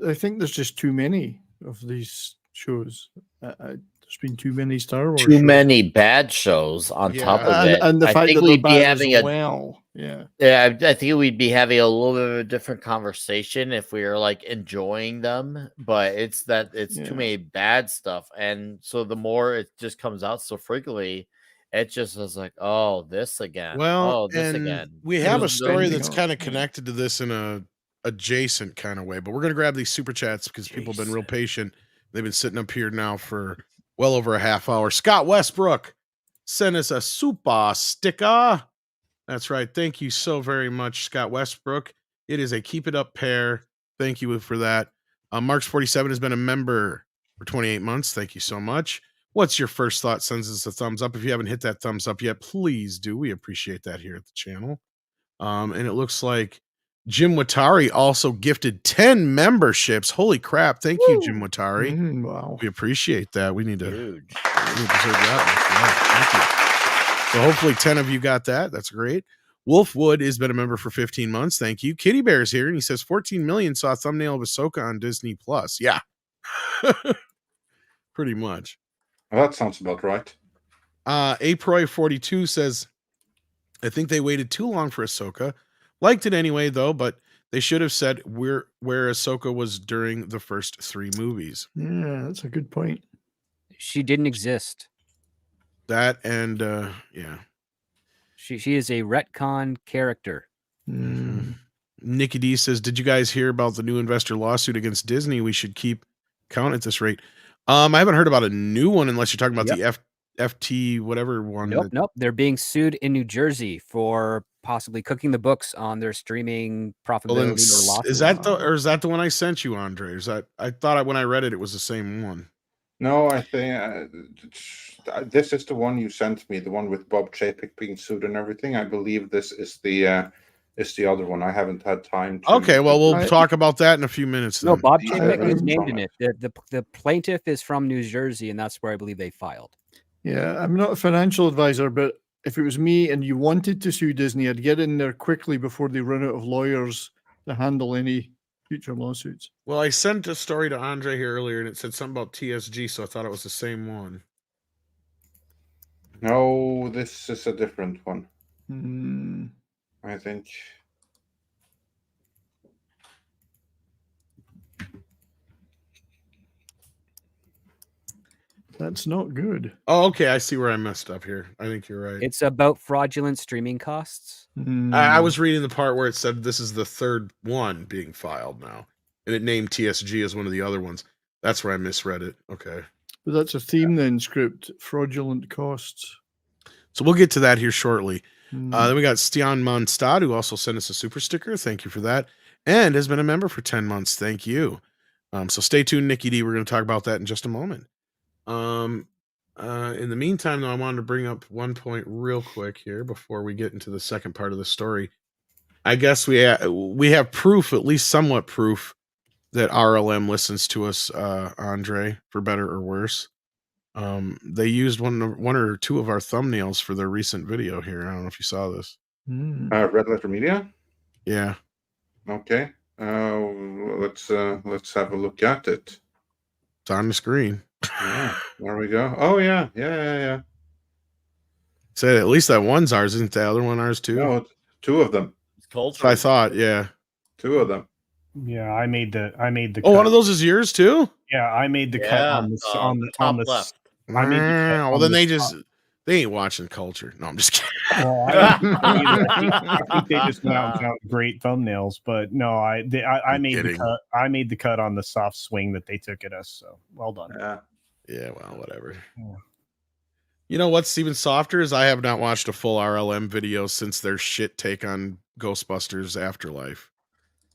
I think there's just too many of these shows. There's been too many Star Wars. Too many bad shows on top of it, and the fact that we'd be having I think we'd be having a little bit of a different conversation if we were like enjoying them. But it's too many bad stuff, and so the more it just comes out so frequently, it just is like, oh, this again. Well, this again. We have a story that's kind of connected to this in a adjacent kind of way, but we're gonna grab these super chats because people have been real patient. They've been sitting up here now for well over a half hour. Scott Westbrook sent us a super sticker. That's right. Thank you so very much, Scott Westbrook. It is a keep it up pair. Thank you for that. Marks 47 has been a member for 28 months. Thank you so much. What's your first thought? Sends us a thumbs up. If you haven't hit that thumbs up yet, please do. We appreciate that here at the channel. And it looks like Jim Watari also gifted 10 memberships. Holy crap. Thank you, Jim Watari. Wow. We appreciate that. We need to Huge. deserve that. Yeah, thank you. So hopefully 10 of you got that. That's great. Wolf Wood has been a member for 15 months. Thank you. Kitty Bear's here, and he says 14 million saw a thumbnail of Ahsoka on Disney Plus. Yeah. Pretty much. Well, that sounds about right. Aproy42 says, I think they waited too long for Ahsoka. Liked it anyway, though, but they should have said where Ahsoka was during the first 3 movies. Yeah, that's a good point. She didn't exist. That and yeah. She is a retcon character. Nikki D says, did you guys hear about the new investor lawsuit against Disney? We should keep count at this rate. I haven't heard about a new one unless you're talking about the FT whatever one. Nope. They're being sued in New Jersey for possibly cooking the books on their streaming profitability or loss. Is that the one I sent you, Andre? I thought when I read it, it was the same one. No, I think this is the one you sent me, the one with Bob Chapek being sued and everything. I believe this is the other one. I haven't had time to. Okay, well, we'll talk about that in a few minutes. No, Bob Chapek is named in it. The plaintiff is from New Jersey, and that's where I believe they filed. Yeah, I'm not a financial advisor, but if it was me and you wanted to sue Disney, I'd get in there quickly before they run out of lawyers to handle any future lawsuits. Well, I sent a story to Andre here earlier, and it said something about TSG, so I thought it was the same one. No, this is a different one. I think. That's not good. Oh, okay. I see where I messed up here. I think you're right. It's about fraudulent streaming costs. I was reading the part where it said this is the third one being filed now, and it named TSG as one of the other ones. That's where I misread it. Okay. But that's a theme then, script. Fraudulent costs. So we'll get to that here shortly. Then we got Stian Monstad, who also sent us a super sticker. Thank you for that. And has been a member for 10 months. Thank you. So stay tuned, Nikki D. We're going to talk about that in just a moment. In the meantime, though, I wanted to bring up one point real quick here before we get into the second part of the story. I guess we have proof, at least somewhat proof, that RLM listens to us, Andre, for better or worse. They used one or two of our thumbnails for their recent video here. I don't know if you saw this. Red Letter Media? Yeah. Okay. Let's have a look at it. It's on the screen. Yeah, there we go. Oh yeah. Said at least that one's ours, isn't the other one ours too? No, 2 of them. That's what I thought. Yeah, 2 of them. Yeah, I made the. Oh, cut. One of those is yours too. Yeah, I made the cut on the top left. I made the cut. Well, then they ain't watching culture. No, I'm just kidding. Well, I think they just went out and found great thumbnails, but no, I made the cut. I made the cut on the soft swing that they took at us. So well done. Yeah. Well, whatever. Yeah. You know what's even softer is I have not watched a full RLM video since their shit take on Ghostbusters Afterlife.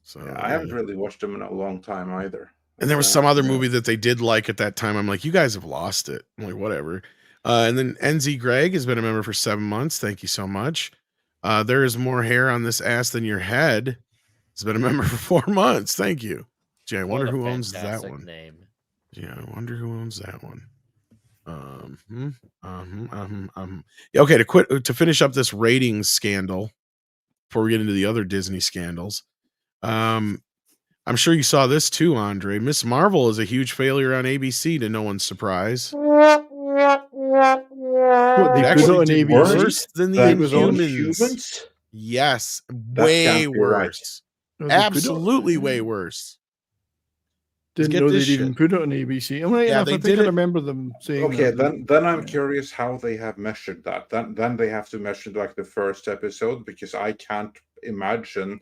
So yeah, I haven't really watched them in a long time either. And there was some other movie that they did like at that time. I'm like, you guys have lost it. I'm like, whatever. And then NZ Greg has been a member for 7 months. Thank you so much. There is more hair on this ass than your head. Has been a member for 4 months. Thank you. Gee, I wonder who owns that one. Name. Yeah, I wonder who owns that one. Okay, to finish up this ratings scandal before we get into the other Disney scandals. I'm sure you saw this too, Andre. Miss Marvel is a huge failure on ABC, to no one's surprise. What, they actually did worse than the Inhumans. Yes, way worse. Right. Absolutely way worse. Didn't know they'd even put it on ABC. I think I remember them saying. Okay, then I'm curious how they have measured that. Then they have to measure like the first episode, because I can't imagine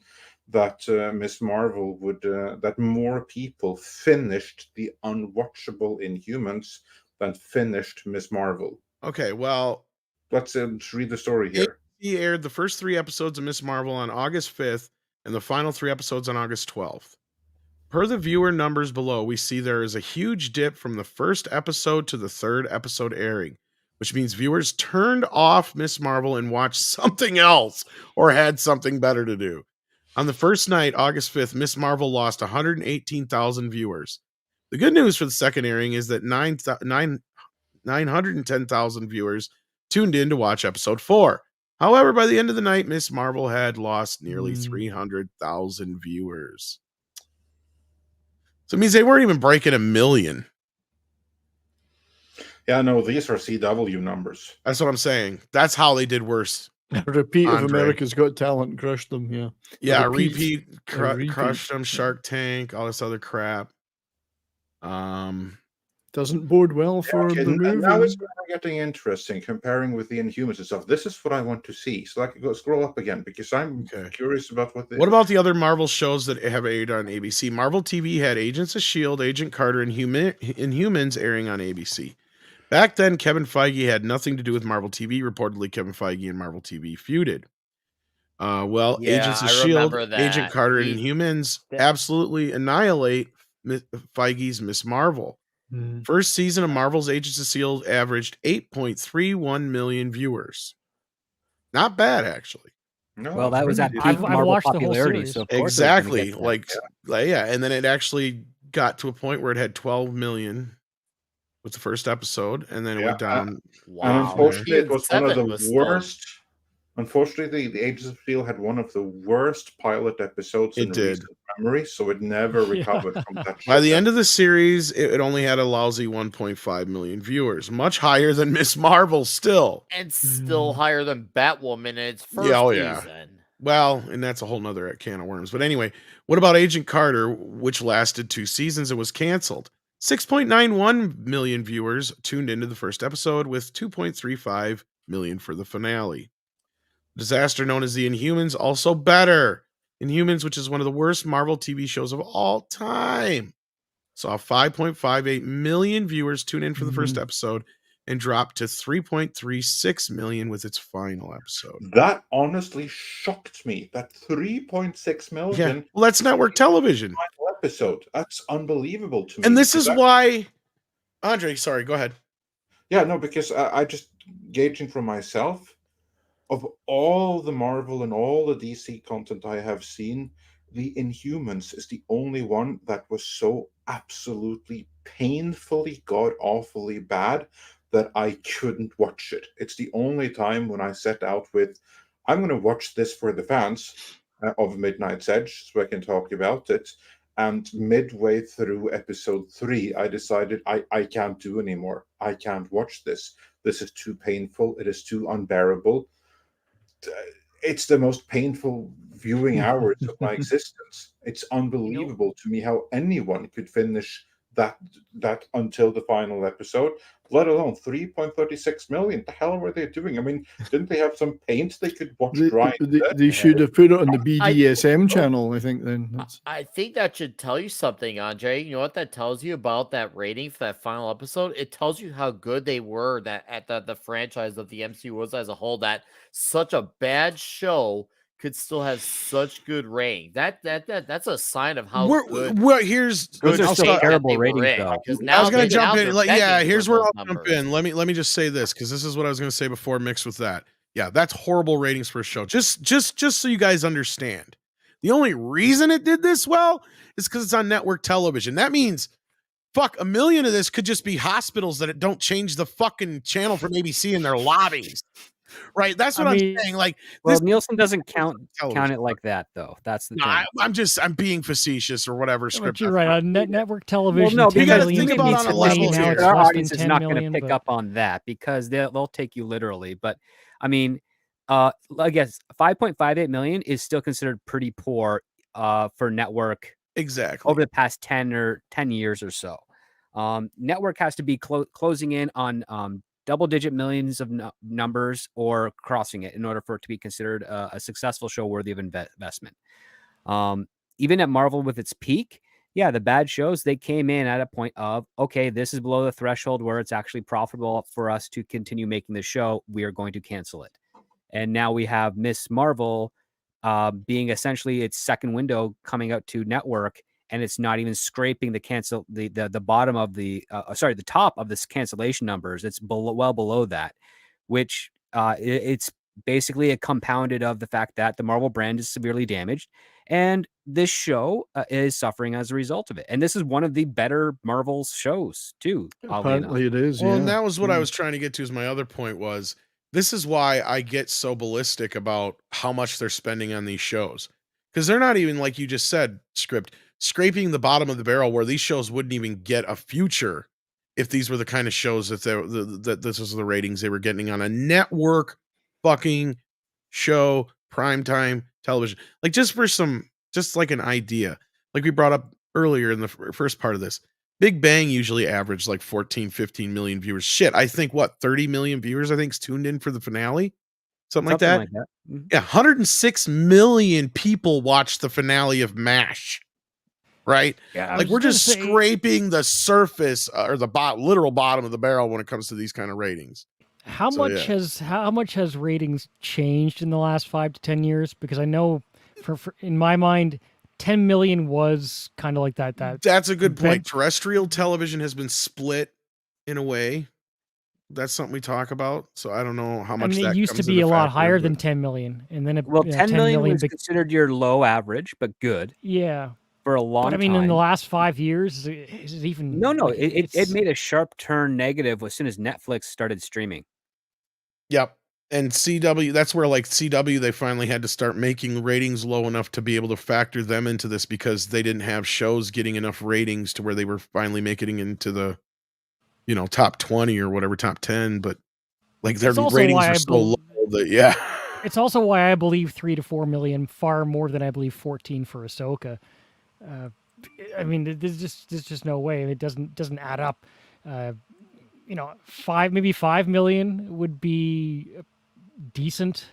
that Miss Marvel would that more people finished the unwatchable Inhumans than finished Miss Marvel. Okay, well, let's read the story here. He aired the first 3 episodes of Miss Marvel on August 5th and the final 3 episodes on August 12th. Per the viewer numbers below, we see there is a huge dip from the first episode to the third episode airing, which means viewers turned off Miss Marvel and watched something else or had something better to do. On the first night, August 5th, Miss Marvel lost 118,000 viewers. The good news for the second airing is that 910,000 viewers tuned in to watch episode 4. However, by the end of the night, Miss Marvel had lost nearly 300,000 viewers. So it means they weren't even breaking 1 million. Yeah, no, these are CW numbers. That's what I'm saying. That's how they did worse. A repeat of Andre. America's Got Talent crushed them. Yeah. Yeah, A repeat repeat. crushed them. Shark Tank, all this other crap. Doesn't bode well for the movie. Now it's getting interesting, comparing with the Inhumans and stuff. This is what I want to see. So I can go scroll up again because I'm curious about what. What about the other Marvel shows that have aired on ABC? Marvel TV had Agents of S.H.I.E.L.D., Agent Carter, and Inhumans airing on ABC. Back then, Kevin Feige had nothing to do with Marvel TV. Reportedly, Kevin Feige and Marvel TV feuded. Agents of S.H.I.E.L.D., Agent Carter, and Inhumans absolutely annihilate Feige's Miss Marvel. First season of Marvel's Agents of S.H.I.E.L.D. averaged 8.31 million viewers. Not bad, actually. No, well, that was at I've Marvel watched popularity. The whole so of course exactly. And then it actually got to a point where it had 12 million with the first episode, and then it went down. And unfortunately, it was one of the worst. Unfortunately, the Agents of S.H.I.E.L.D. had one of the worst pilot episodes in recent memory, so it never recovered from that. By the end of the series, it only had a lousy 1.5 million viewers, much higher than Miss Marvel still. And still higher than Batwoman in its first season. Well, and that's a whole nother can of worms. But anyway, what about Agent Carter, which lasted 2 seasons and was canceled? 6.91 million viewers tuned into the first episode, with 2.35 million for the finale. Disaster known as the Inhumans, also better. Inhumans, which is one of the worst Marvel TV shows of all time, saw 5.58 million viewers tune in for the first episode and dropped to 3.36 million with its final episode. That honestly shocked me. That 3.6 million. Yeah. Well, that's network television. Final episode. That's unbelievable to me. And this is why, Andre, sorry, go ahead. Yeah, no, because I just gauging for myself. Of all the Marvel and all the DC content I have seen, the Inhumans is the only one that was so absolutely painfully god-awfully bad that I couldn't watch it. It's the only time when I set out with, I'm going to watch this for the fans of Midnight's Edge so I can talk about it. And midway through episode 3, I decided I can't do anymore. I can't watch this. This is too painful. It is too unbearable. It's the most painful viewing hours of my existence. It's unbelievable to me how anyone could finish that until the final episode, let alone 3.36 million. The hell were they doing? I mean, didn't they have some paint they could watch dry? They should have put it on the BDSM channel, I think. Then I think that should tell you something, Andre. You know what that tells you about that rating for that final episode? It tells you how good they were at the franchise of the MCU was as a whole. That such a bad show could still have such good rating. That's a sign of how good. Well, here's those are still terrible ratings, though. I was going to jump in. Here's where I'll jump in. Let me just say this, because this is what I was going to say before mixed with that. Yeah, that's horrible ratings for a show. Just so you guys understand, the only reason it did this well is because it's on network television. That means, 1 million of this could just be hospitals that don't change the fucking channel from ABC in their lobbies. Right, that's what I'm saying. Like, well, Nielsen doesn't count it like that, though. That's the thing. I'm being facetious or whatever. But you're right. On network television, well, no, you got to think about on a level here. Our audience is not going to pick up on that because they'll take you literally. But I mean, I guess 5.58 million is still considered pretty poor for network. Exactly. Over the past 10 years or so, network has to be closing in on double-digit millions of numbers or crossing it in order for it to be considered a successful show worthy of investment. Even at Marvel with its peak, the bad shows, they came in at a point of, okay, this is below the threshold where it's actually profitable for us to continue making the show. We are going to cancel it. And now we have Miss Marvel being essentially its second window coming out to network, and it's not even scraping the bottom of the top of this cancellation numbers. It's well below that, which it's basically a compounded of the fact that the Marvel brand is severely damaged, and this show is suffering as a result of it. And this is one of the better Marvel shows too. Apparently it is. Well, yeah. and that was what I was trying to get to. Is my other point was, this is why I get so ballistic about how much they're spending on these shows, because they're not even, like you just said, scraping the bottom of the barrel, where these shows wouldn't even get a future if these were the kind of shows that this was the ratings they were getting on a network fucking show, primetime television. Like, just like an idea, like we brought up earlier in the first part of this, Big Bang usually averaged like 14, 15 million viewers. Shit, I think 30 million viewers I think's tuned in for the finale. Something like that. Mm-hmm. Yeah, 106 million people watched the finale of MASH. Right? Yeah, like, we're just scraping the surface or the literal bottom of the barrel when it comes to these kind of ratings. How much has ratings changed in the last 5 to 10 years? Because I know for in my mind, 10 million was kind of like that. That's a good point. Terrestrial television has been split in a way. That's something we talk about. So I don't know how much. It used to be a lot higher than 10 million, and then 10 million was considered your low average, but good. Yeah. For a long time. In the last 5 years, is it even? No. It made a sharp turn negative as soon as Netflix started streaming. Yep. And CW, that's where CW, they finally had to start making ratings low enough to be able to factor them into this, because they didn't have shows getting enough ratings to where they were finally making it into the, top 20 or whatever, top 10. But their ratings are so low that, It's also why I believe 3 to 4 million, far more than I believe 14 for Ahsoka. There's just no way. It doesn't add up. 5 million would be decent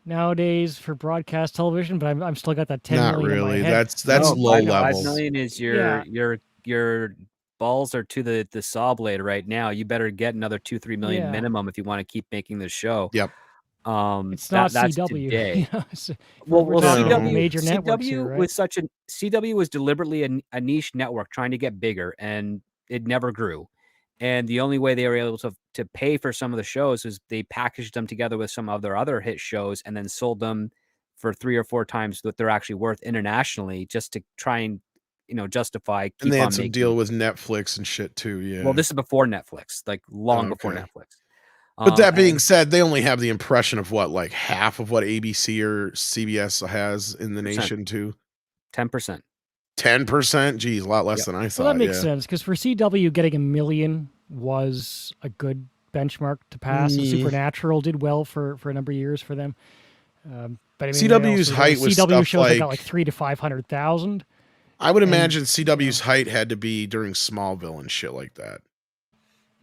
nowadays for broadcast television, but I'm still got that 10 Not million really. in my head. That's low levels. 5 million is your balls are to the saw blade right now. You better get another 2-3 million minimum if you want to keep making the show. Yep. It's not that's CW. Today. Well, CW, major networks CW here, right? was CW was deliberately a niche network trying to get bigger, and it never grew. And the only way they were able to pay for some of the shows is they packaged them together with some of their other hit shows and then sold them for 3 or 4 times what they're actually worth internationally, just to try and justify. And they had some deal with Netflix and shit too. Yeah. Well, this is before Netflix, long before Netflix. But that being said, they only have the impression of half of what ABC or CBS has in the nation too. 10%. 10%? Geez, a lot less than I thought. Well, that makes sense, because for CW, getting 1 million was a good benchmark to pass. Supernatural did well for a number of years for them. But CW's height was CW stuff shows that got 300,000 to 500,000. I would imagine CW's height had to be during Smallville and shit like that.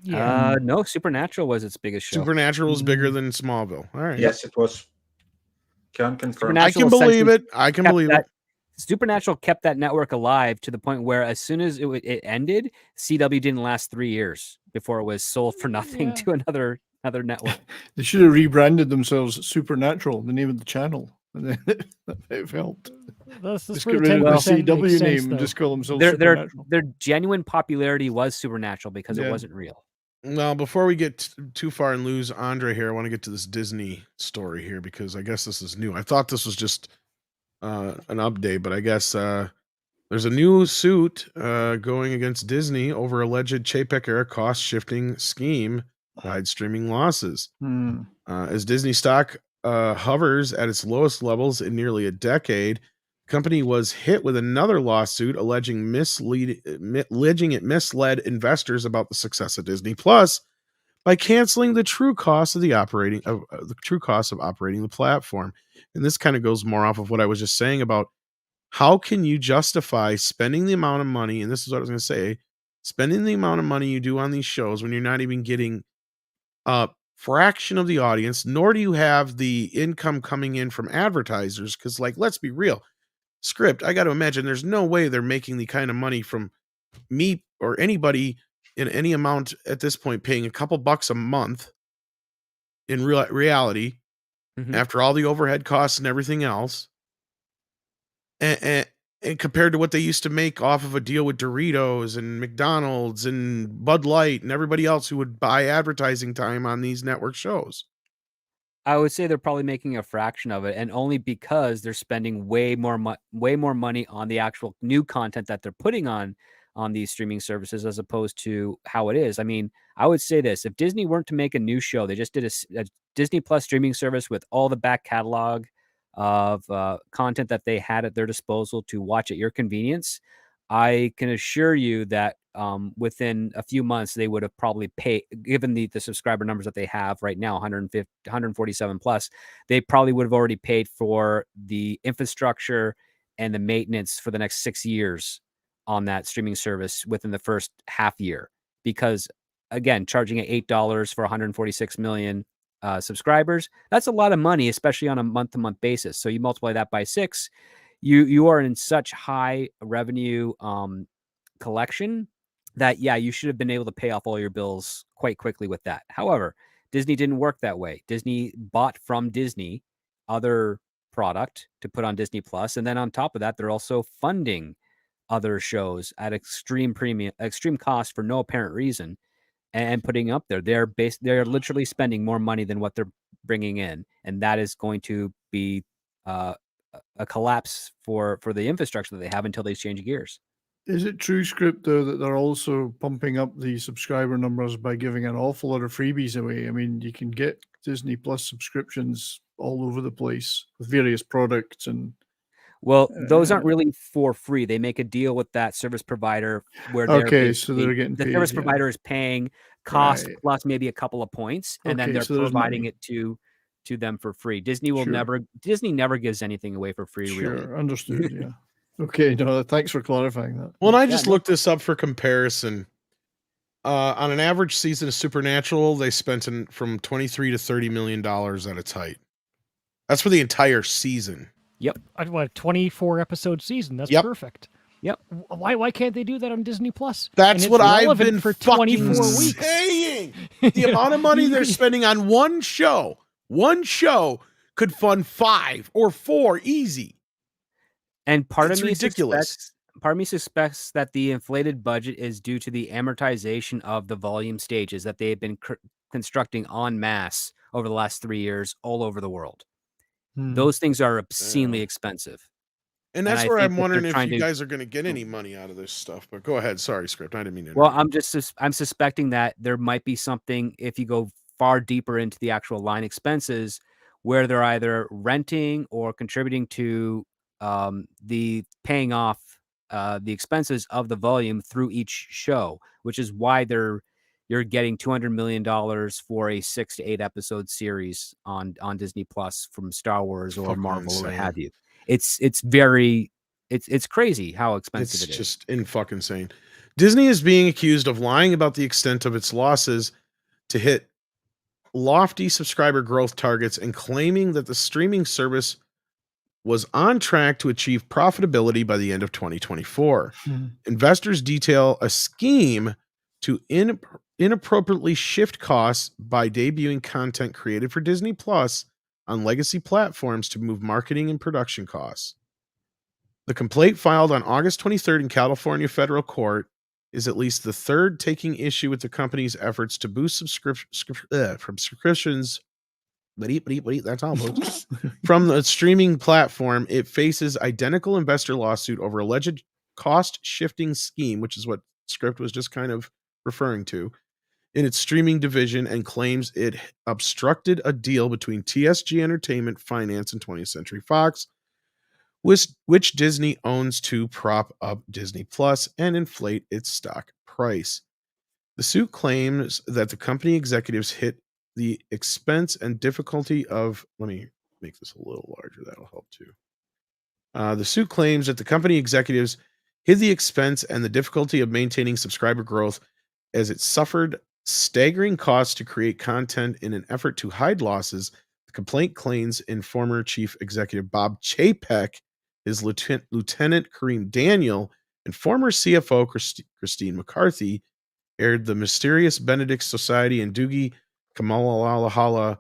Yeah. No, Supernatural was its biggest show. Supernatural was bigger than Smallville. All right. Yes, it was. Can confirm. I can believe it. I can believe it. Supernatural kept that network alive to the point where as soon as it ended, CW didn't last 3 years before it was sold for nothing to another network. They should have rebranded themselves Supernatural, the name of the channel. And then it helped. That's just get rid of the CW name and just call themselves Supernatural. Their genuine popularity was Supernatural because it wasn't real. Well, before we get too far and lose Andre here, I want to get to this Disney story here, because I guess this is new. I thought this was just an update, but I guess there's a new suit going against Disney over alleged Chapek era cost shifting scheme guide streaming losses. As Disney stock hovers at its lowest levels in nearly a decade, the company was hit with another lawsuit alleging it misled investors about the success of Disney Plus by canceling the true cost of operating the platform. And this kind of goes more off of what I was just saying about how can you justify spending the amount of money, and this is what I was going to say, spending the amount of money you do on these shows when you're not even getting a fraction of the audience, nor do you have the income coming in from advertisers. Because, let's be real, Script, I got to imagine there's no way they're making the kind of money from me or anybody in any amount at this point, paying a couple bucks a month in reality, after all the overhead costs and everything else. And And compared to what they used to make off of a deal with Doritos and McDonald's and Bud Light and everybody else who would buy advertising time on these network shows. I would say they're probably making a fraction of it, and only because they're spending way more money on the actual new content that they're putting on these streaming services, as opposed to how it is. I mean, I would say this: if Disney weren't to make a new show, they just did a Disney Plus streaming service with all the back catalog of content that they had at their disposal to watch at your convenience. I can assure you that within a few months, they would have probably paid, given the subscriber numbers that they have right now, 147 plus, they probably would have already paid for the infrastructure and the maintenance for the next 6 years on that streaming service within the first half year. Because again, charging at $8 for 146 million subscribers, that's a lot of money, especially on a month-to-month basis. So you multiply that by 6, you are in such high revenue collection that, yeah, you should have been able to pay off all your bills quite quickly with that. However, Disney didn't work that way. Disney bought from Disney other product to put on Disney Plus, and then on top of that, they're also funding other shows at extreme cost for no apparent reason, and putting up there. They're literally spending more money than what they're bringing in, and that is going to be a collapse for the infrastructure that they have until they change gears. Is it true, Script, though, that they're also pumping up the subscriber numbers by giving an awful lot of freebies away? I mean, you can get Disney Plus subscriptions all over the place with various products and. Well, those aren't really for free. They make a deal with that service provider where they're getting the paid, service provider is paying cost plus maybe a couple of points, and then they're providing it to them for free. Disney never gives anything away for free. Really, understood. Yeah. Okay, no, thanks for clarifying that. Well, and I just looked this up for comparison. On an average season of Supernatural, they spent from $23 to $30 million at its height. That's for the entire season. Yep. What, 24 episode season? That's perfect. Yep. Why can't they do that on Disney Plus? That's what I've been for 24 weeks saying. The amount of money they're spending on one show could fund 5 or 4 easy. And part of me suspects that the inflated budget is due to the amortization of the volume stages that they have been constructing en masse over the last 3 years all over the world. Those things are obscenely expensive. And that's where I'm wondering if you guys are going to get any money out of this stuff. But go ahead. Sorry, Script. I didn't mean to interrupt. Well, I'm suspecting that there might be something, if you go far deeper into the actual line expenses, where they're either renting or contributing to the paying off the expenses of the volume through each show, which is why you're getting $200 million for a 6 to 8 episode series on Disney Plus from Star Wars or Marvel or what have you. It's crazy how expensive it is. It's just in fucking insane. Disney is being accused of lying about the extent of its losses to hit lofty subscriber growth targets and claiming that the streaming service was on track to achieve profitability by the end of 2024. Investors detail a scheme to inappropriately shift costs by debuting content created for Disney Plus on legacy platforms to move marketing and production costs. The complaint filed on August 23rd in California federal court is at least the third taking issue with the company's efforts to boost subscriptions. That's all, folks. From the streaming platform, it faces identical investor lawsuit over alleged cost shifting scheme, which is what Script was just kind of referring to, in its streaming division, and claims it obstructed a deal between TSG Entertainment Finance and 20th Century Fox, which Disney owns, to prop up Disney Plus and inflate its stock price. The suit claims that the company executives hit the expense and difficulty of, let me make this a little larger, that'll help too. The suit claims that the company executives hid the expense and the difficulty of maintaining subscriber growth as it suffered staggering costs to create content in an effort to hide losses. The complaint claims in former chief executive Bob Chapek, his Lieutenant Kareem Daniel, and former CFO Christine McCarthy aired the Mysterious Benedict Society and Doogie Kamalalahala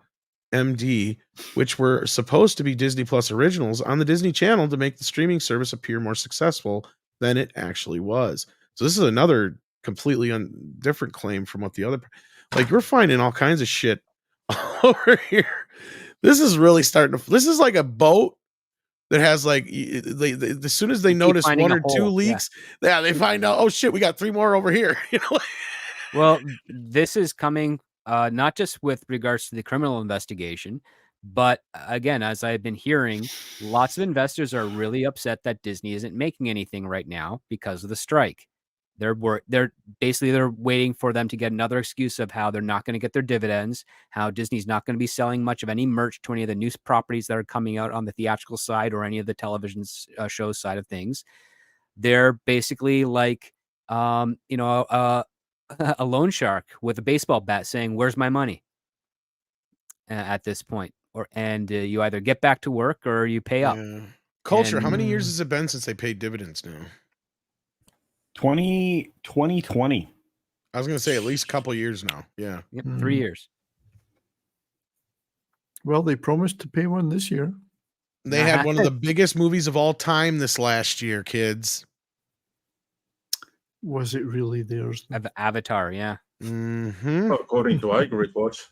MD, which were supposed to be Disney Plus originals, on the Disney Channel to make the streaming service appear more successful than it actually was. So this is another completely different claim from what the other, like, we're finding all kinds of shit over here. This is really starting to, this is like a boat that has like, they as soon as they notice one or two leaks, they find out, oh shit, we got 3 more over here. You know? Well, this is coming not just with regards to the criminal investigation, but again, as I've been hearing, lots of investors are really upset that Disney isn't making anything right now because of the strike. They're waiting for them to get another excuse of how they're not going to get their dividends, how Disney's not going to be selling much of any merch to any of the new properties that are coming out on the theatrical side or any of the television show side of things. They're basically like, a loan shark with a baseball bat saying, "Where's my money?" At this point, you either get back to work or you pay up. Culture. How many years has it been since they paid dividends now? 2020. I was going to say at least a couple years now. Yeah. Yep, 3 years. Well, they promised to pay one this year. They had one of the biggest movies of all time this last year, kids. Was it really theirs? Avatar, yeah. Mm-hmm. Well, according to Iger, it was.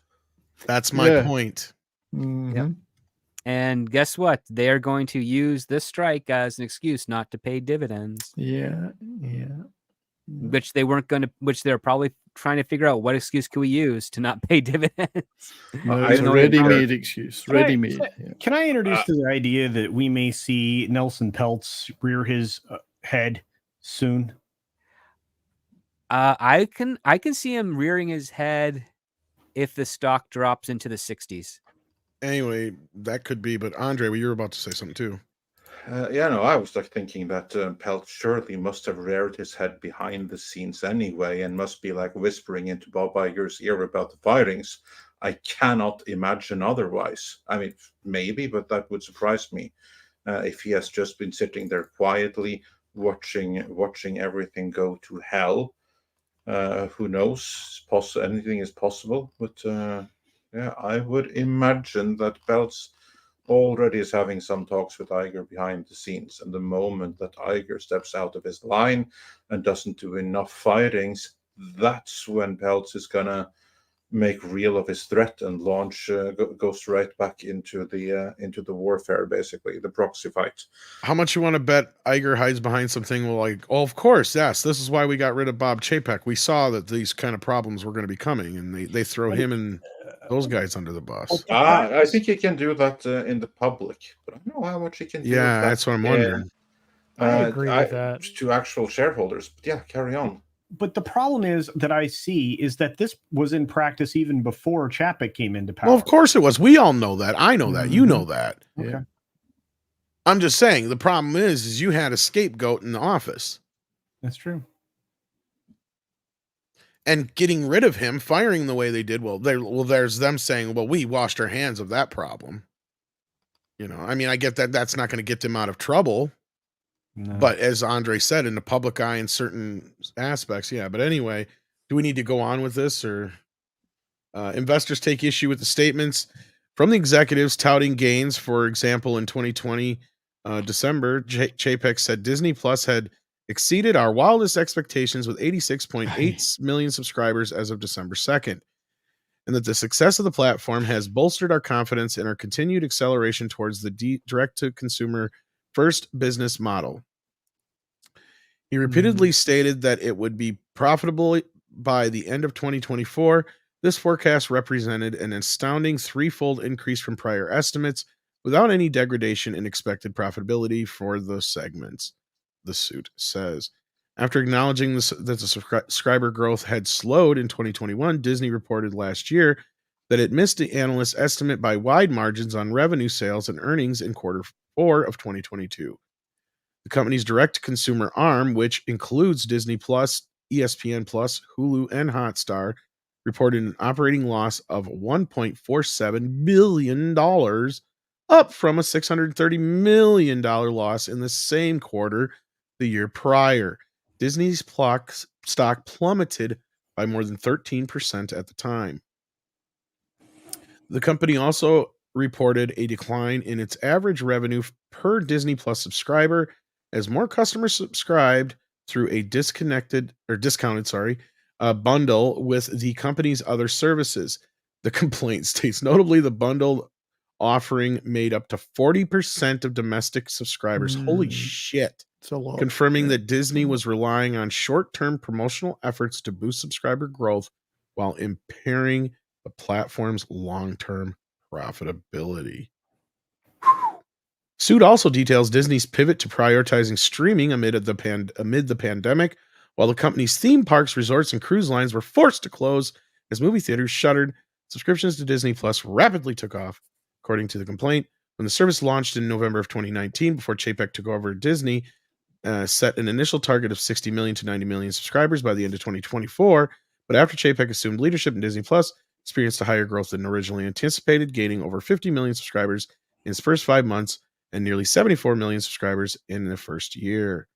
That's my point. Mm-hmm. Yep. And guess what? They're going to use this strike as an excuse not to pay dividends. Yeah. Which they're probably trying to figure out what excuse can we use to not pay dividends. No, it's a ready-made excuse. Ready-made. Can I introduce to the idea that we may see Nelson Peltz rear his head soon? I can see him rearing his head if the stock drops into the 60s. Anyway, that could be. But Andre, you were about to say something too. I was like thinking that Peltz surely must have reared his head behind the scenes anyway, and must be like whispering into Bob Iger's ear about the firings. I cannot imagine otherwise. I mean, maybe, but that would surprise me if he has just been sitting there quietly watching everything go to hell. Who knows? Anything is possible, but I would imagine that Peltz already is having some talks with Iger behind the scenes, and the moment that Iger steps out of his line and doesn't do enough firings, that's when Peltz is gonna make real of his threat and launch go straight back into the warfare, basically the proxy fight. How much you want to bet Iger hides behind something? Well, like, oh, of course, yes. This is why we got rid of Bob Chapek. We saw that these kind of problems were going to be coming, and they throw him and those guys under the bus. I think he can do that in the public, but I don't know how much he can do. Yeah, that's what I'm wondering. I agree with that. To actual shareholders. But yeah, carry on. But the problem is that I see is that this was in practice even before Chapek came into power. Well, of course it was. We all know that. I know that. You know that. Okay. Yeah. I'm just saying the problem is you had a scapegoat in the office. That's true. And getting rid of him, firing the way they did, there's them saying, well, we washed our hands of that problem. You know, I mean, I get that that's not going to get them out of trouble. No. But as Andre said, in the public eye in certain aspects, yeah. But anyway, do we need to go on with this? Or investors take issue with the statements from the executives touting gains. For example, in 2020, December, Chapek said Disney Plus had exceeded our wildest expectations with 86.8 million subscribers as of December 2nd. And that the success of the platform has bolstered our confidence in our continued acceleration towards the direct-to-consumer first business model. He repeatedly stated that it would be profitable by the end of 2024. This forecast represented an astounding threefold increase from prior estimates without any degradation in expected profitability for the segments, the suit says. After acknowledging that the subscriber growth had slowed in 2021, Disney reported last year that it missed the analyst estimate by wide margins on revenue, sales, and earnings in quarter 4 of 2022. The company's direct-to-consumer arm, which includes Disney Plus, ESPN Plus, Hulu, and Hotstar, reported an operating loss of $1.47 billion, up from a $630 million loss in the same quarter the year prior. Disney's stock plummeted by more than 13% at the time. The company also reported a decline in its average revenue per Disney Plus subscriber as more customers subscribed through a discounted bundle with the company's other services. The complaint states, notably, the bundle offering made up to 40% of domestic subscribers. Holy shit. It's a lot. Confirming that Disney was relying on short-term promotional efforts to boost subscriber growth while impairing the platform's long-term profitability. Suit also details Disney's pivot to prioritizing streaming amid the pandemic, while the company's theme parks, resorts, and cruise lines were forced to close as movie theaters shuttered. Subscriptions to Disney Plus rapidly took off, according to the complaint. When the service launched in November of 2019, before Chapek took over Disney, set an initial target of 60 million to 90 million subscribers by the end of 2024. But after Chapek assumed leadership in Disney Plus, experienced a higher growth than originally anticipated, gaining over 50 million subscribers in its first 5 months and nearly 74 million subscribers in the first year.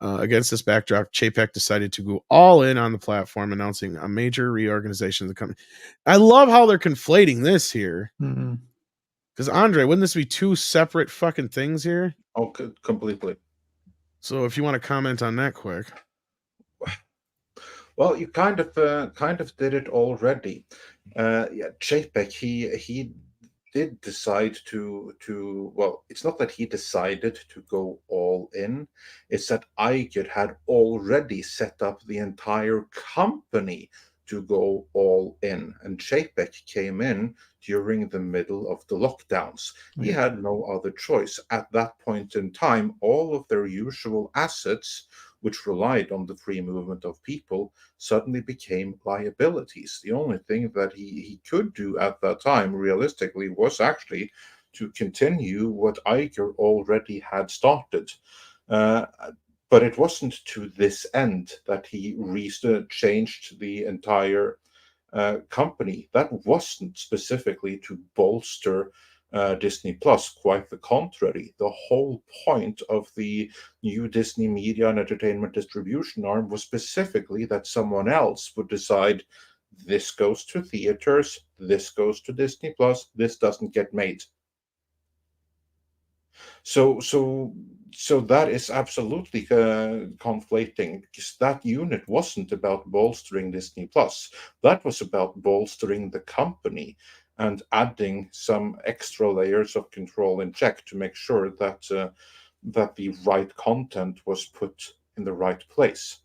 Against this backdrop, Chapek decided to go all in on the platform, announcing a major reorganization of the company. I love how they're conflating this here. Because, Andre, wouldn't this be two separate fucking things here? Oh, completely. So if you want to comment on that quick. Well, you kind of did it already. Chapek, he did decide to well, it's not that he decided to go all in, it's that Iger had already set up the entire company to go all in, and Chapek came in during the middle of the lockdowns. He had no other choice. At that point in time, all of their usual assets, which relied on the free movement of people, suddenly became liabilities. The only thing that he could do at that time, realistically, was actually to continue what Iger already had started. But it wasn't to this end that he changed the entire company. That wasn't specifically to bolster Disney Plus. Quite the contrary. The whole point of the new Disney Media and Entertainment Distribution arm was specifically that someone else would decide, this goes to theaters, this goes to Disney Plus, this doesn't get made. So that is absolutely conflating, because that unit wasn't about bolstering Disney Plus. That was about bolstering the company and adding some extra layers of control and check to make sure that that the right content was put in the right place.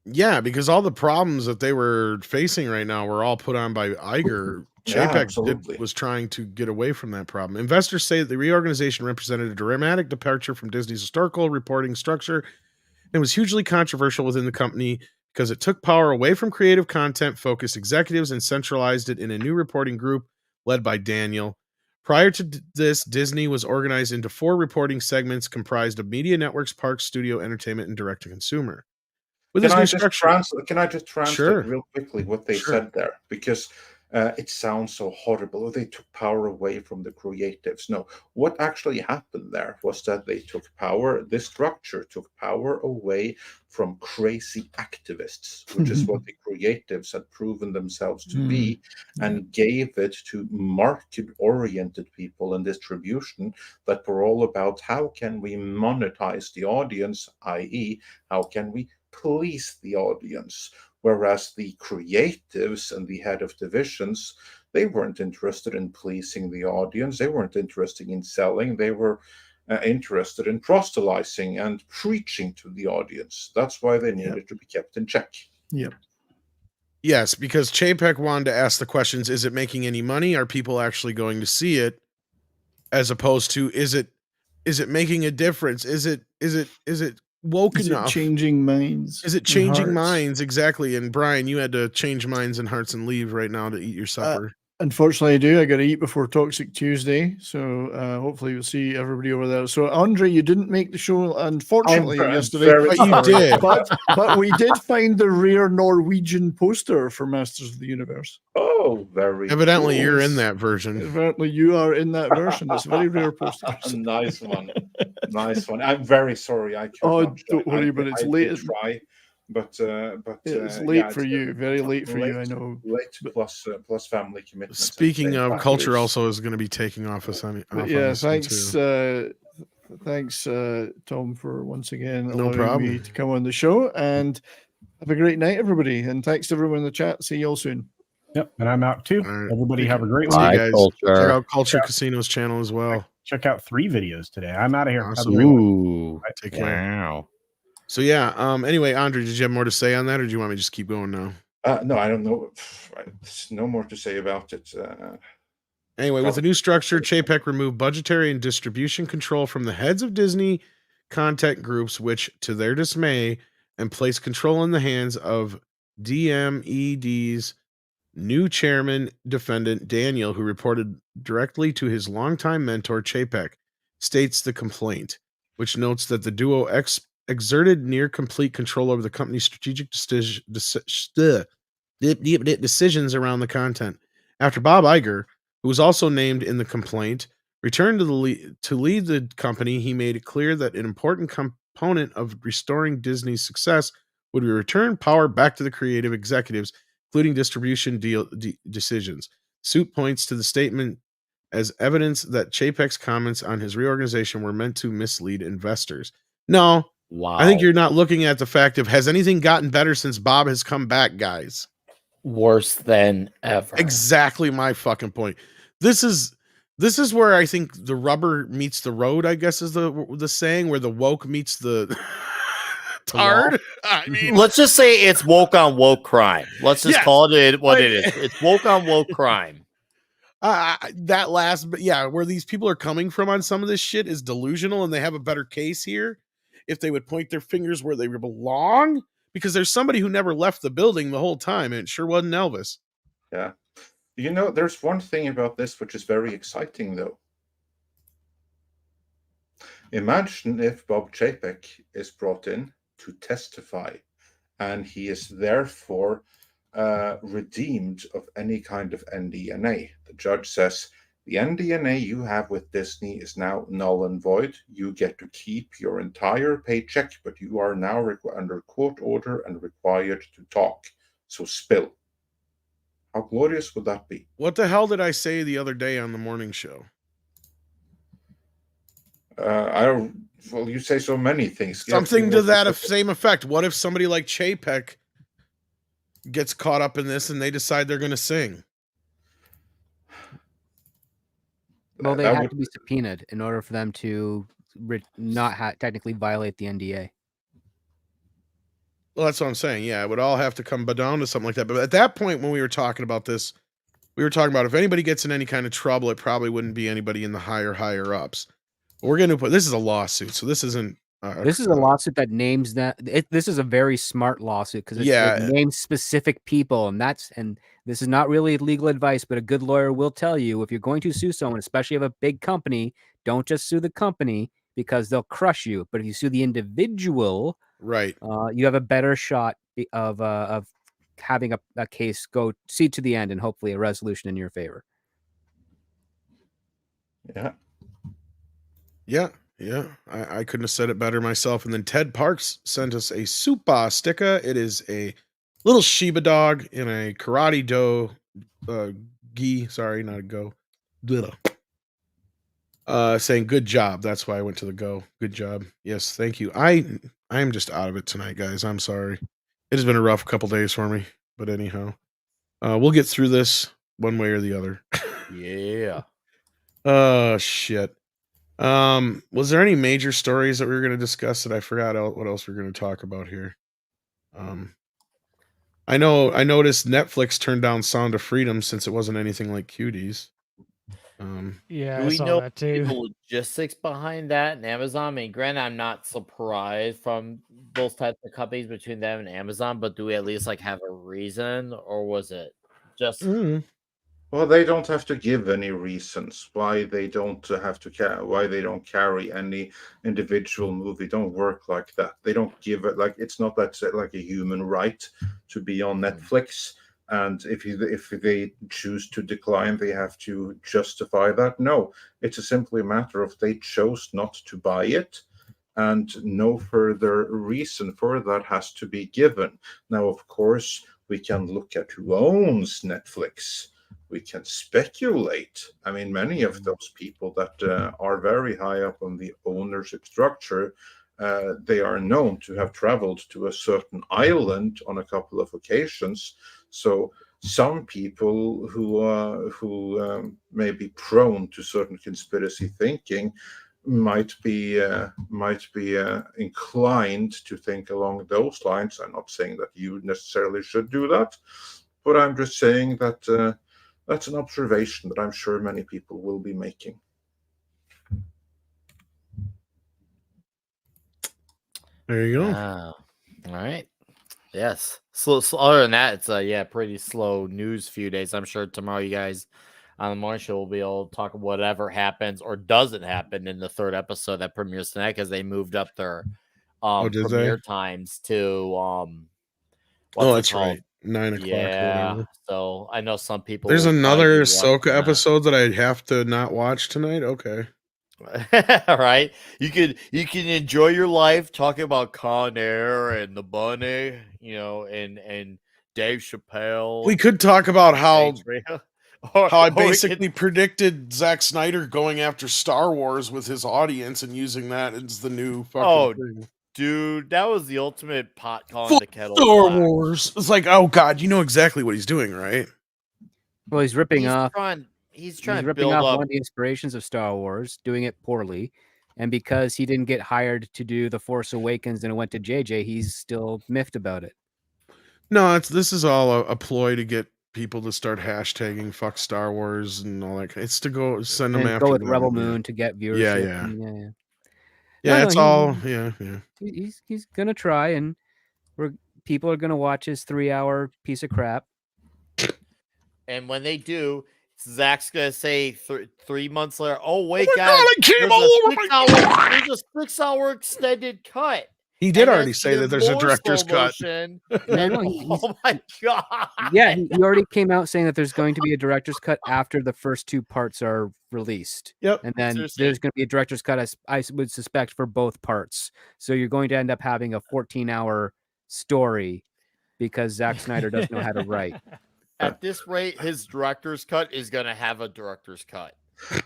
Yeah, because all the problems that they were facing right now were all put on by Iger. Chapek was trying to get away from that problem. Investors say that the reorganization represented a dramatic departure from Disney's historical reporting structure and was hugely controversial within the company because it took power away from creative content-focused executives and centralized it in a new reporting group led by Daniel. Prior to this, Disney was organized into 4 reporting segments comprised of media networks, parks, studio, entertainment, and direct-to-consumer. Can I just translate real quickly what they said there? Because it sounds so horrible. They took power away from the creatives. No, what actually happened there was that they took power, this structure took power away from crazy activists, which is what the creatives had proven themselves to be, and gave it to market-oriented people in distribution that were all about how can we monetize the audience, i.e., how can we please the audience, whereas the creatives and the head of divisions, they weren't interested in pleasing the audience, they weren't interested in selling, they were interested in proselytizing and preaching to the audience. That's why they needed to be kept in check. Yes, because Chapek wanted to ask the questions, is it making any money? Are people actually going to see it? As opposed to, is it making a difference? Is it woke enough? Changing minds. Is it changing minds? Exactly. And Brian, you had to change minds and hearts and leave right now to eat your supper. Unfortunately, I do. I got to eat before Toxic Tuesday. So hopefully we'll see everybody over there. So Andre, you didn't make the show, unfortunately, yesterday. But you did. But we did find the rare Norwegian poster for Masters of the Universe. Oh, very evidently cool. You're in that version. Evidently you are in that version. It's a very rare poster. Nice one. Nice one. I'm very sorry. I don't worry, but it's late. But it's late for you, very late for you, I know. Late plus family commitments. Speaking of culture, also is going to be taking off us on. Thanks, Tom, for once again No allowing problem. me to come on the show. And have a great night, everybody. And thanks to everyone in the chat. See you all soon. Yep, and I'm out too. Right. Everybody have a great one. one. Guys. Check out Culture Casino's channel as well. Check out 3 videos today. I'm out of here. Awesome. Ooh, take care. Wow. So yeah. Anyway, Andre, did you have more to say on that, or do you want me to just keep going now? No, I don't know. There's no more to say about it. Anyway, with the new structure, Chapek removed budgetary and distribution control from the heads of Disney content groups, which, to their dismay, and placed control in the hands of DMED's new chairman, defendant Daniel, who reported directly to his longtime mentor, Chapek, states the complaint, which notes that the duo exerted near complete control over the company's strategic decisions around the content. After Bob Iger, who was also named in the complaint, returned to lead the company, he made it clear that an important component of restoring Disney's success would be return power back to the creative executives, including distribution decisions. Suit points to the statement as evidence that Chapek's comments on his reorganization were meant to mislead investors. No, wow. I think you're not looking at the fact of, has anything gotten better since Bob has come back, guys? Worse than ever. Exactly my fucking point. This is where I think the rubber meets the road, I guess is the saying, where the woke meets the tard. I mean, let's just say it's woke on woke crime. Let's just call it what it is. It's woke on woke crime. That last, but yeah, where these people are coming from on some of this shit is delusional, and they have a better case here if they would point their fingers where they belong. Because there's somebody who never left the building the whole time, and it sure wasn't Elvis. Yeah. You know, there's one thing about this which is very exciting, though. Imagine if Bob Chapek is brought in to testify, and he is therefore redeemed of any kind of NDNA. The judge says, the NDNA you have with Disney is now null and void. You get to keep your entire paycheck, but you are now under court order and required to talk. So spill. How glorious would that be? What the hell did I say the other day on the morning show? Well, you say so many things. Something to that same effect. What if somebody like Chapek gets caught up in this and they decide they're going to sing? Well, they have to be subpoenaed in order for them to not technically violate the NDA. Well, that's what I'm saying. Yeah, it would all have to come down to something like that. But at that point, when we were talking about this, we were talking about if anybody gets in any kind of trouble, it probably wouldn't be anybody in the higher ups. We're going to put, this is a lawsuit, so this isn't. This is a lawsuit that names that. This is a very smart lawsuit because it names specific people, and this is not really legal advice, but a good lawyer will tell you if you're going to sue someone, especially of a big company, don't just sue the company because they'll crush you. But if you sue the individual, right, you have a better shot of having a case see to the end and hopefully a resolution in your favor. Yeah, I couldn't have said it better myself. And then Ted Parks sent us a super sticker. It is a little Shiba dog in a karate do gi. Sorry, not a go. Saying good job. That's why I went to the go. Good job. Yes, thank you. I am just out of it tonight, guys. I'm sorry. It has been a rough couple days for me. But anyhow, we'll get through this one way or the other. Yeah. Oh shit. Was there any major stories that we were going to discuss that I forgot what else we're going to talk about here? I noticed Netflix turned down Sound of Freedom since it wasn't anything like Cuties. Yeah, do I we saw know that too. the logistics behind that and Amazon? I mean, granted, I'm not surprised from those types of companies between them and Amazon, but do we at least have a reason, or was it just? Well, they don't have to give any reasons why they don't have to why they don't carry any individual movie. Don't work like that. They don't give it it's not that like a human right to be on Netflix. And if they choose to decline, they have to justify that. No, it's simply a matter of they chose not to buy it. and no further reason for that has to be given. Now, of course, we can look at who owns Netflix. We can speculate. I mean, many of those people that are very high up on the ownership structure, they are known to have traveled to a certain island on a couple of occasions. So some people who may be prone to certain conspiracy thinking might be inclined to think along those lines. I'm not saying that you necessarily should do that, but I'm just saying that that's an observation that I'm sure many people will be making. There you go. All right. Yes. So other than that, it's pretty slow news few days. I'm sure tomorrow you guys on the morning show will be able to talk whatever happens or doesn't happen in the third episode that premieres tonight, because they moved up their premiere times to that's right, 9 o'clock. Yeah. So I know some people. There's another Ahsoka episode that I'd have to not watch tonight. Okay. Right, you can enjoy your life talking about Con Air and the bunny, and Dave Chappelle. We could talk about how I basically predicted Zack Snyder going after Star Wars with his audience and using that as the new fucking thing. Dude, that was the ultimate pot calling the kettle Star black. Wars. It's like, oh god, you know exactly what he's doing, right? Well, he's ripping off. He's trying to build up one of the inspirations of Star Wars, doing it poorly, and because he didn't get hired to do The Force Awakens and it went to JJ, he's still miffed about it. No, this is all a ploy to get people to start hashtagging "fuck Star Wars" and all that. It's to go send them after go with Rebel Moon to get viewership. Yeah. It's all. He's gonna try, and people are gonna watch his 3-hour piece of crap. And when they do, Zach's gonna say 3 months later, "Oh wait, guys, God, I came all over my there's a 6-hour extended cut." He did already say that there's a director's cut. Oh my god! Yeah, he already came out saying that there's going to be a director's cut after the first 2 parts are released. Yep, and then there's going to be a director's cut, I would suspect, for both parts. So you're going to end up having a 14-hour story because Zack Snyder doesn't know how to write. At this rate, his director's cut is going to have a director's cut.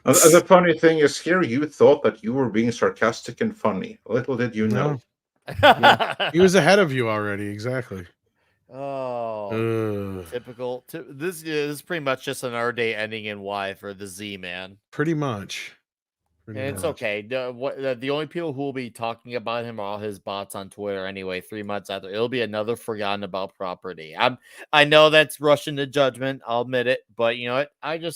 The funny thing is, here you thought that you were being sarcastic and funny. Little did you know. Yeah. He was ahead of you already. Exactly. Oh, typical. This is pretty much just an our day ending in Y for the Z man. Pretty much. It's okay. The only people who will be talking about him are all his bots on Twitter anyway. 3 months after, it'll be another forgotten about property. I know that's rushing to judgment. I'll admit it, but you know what?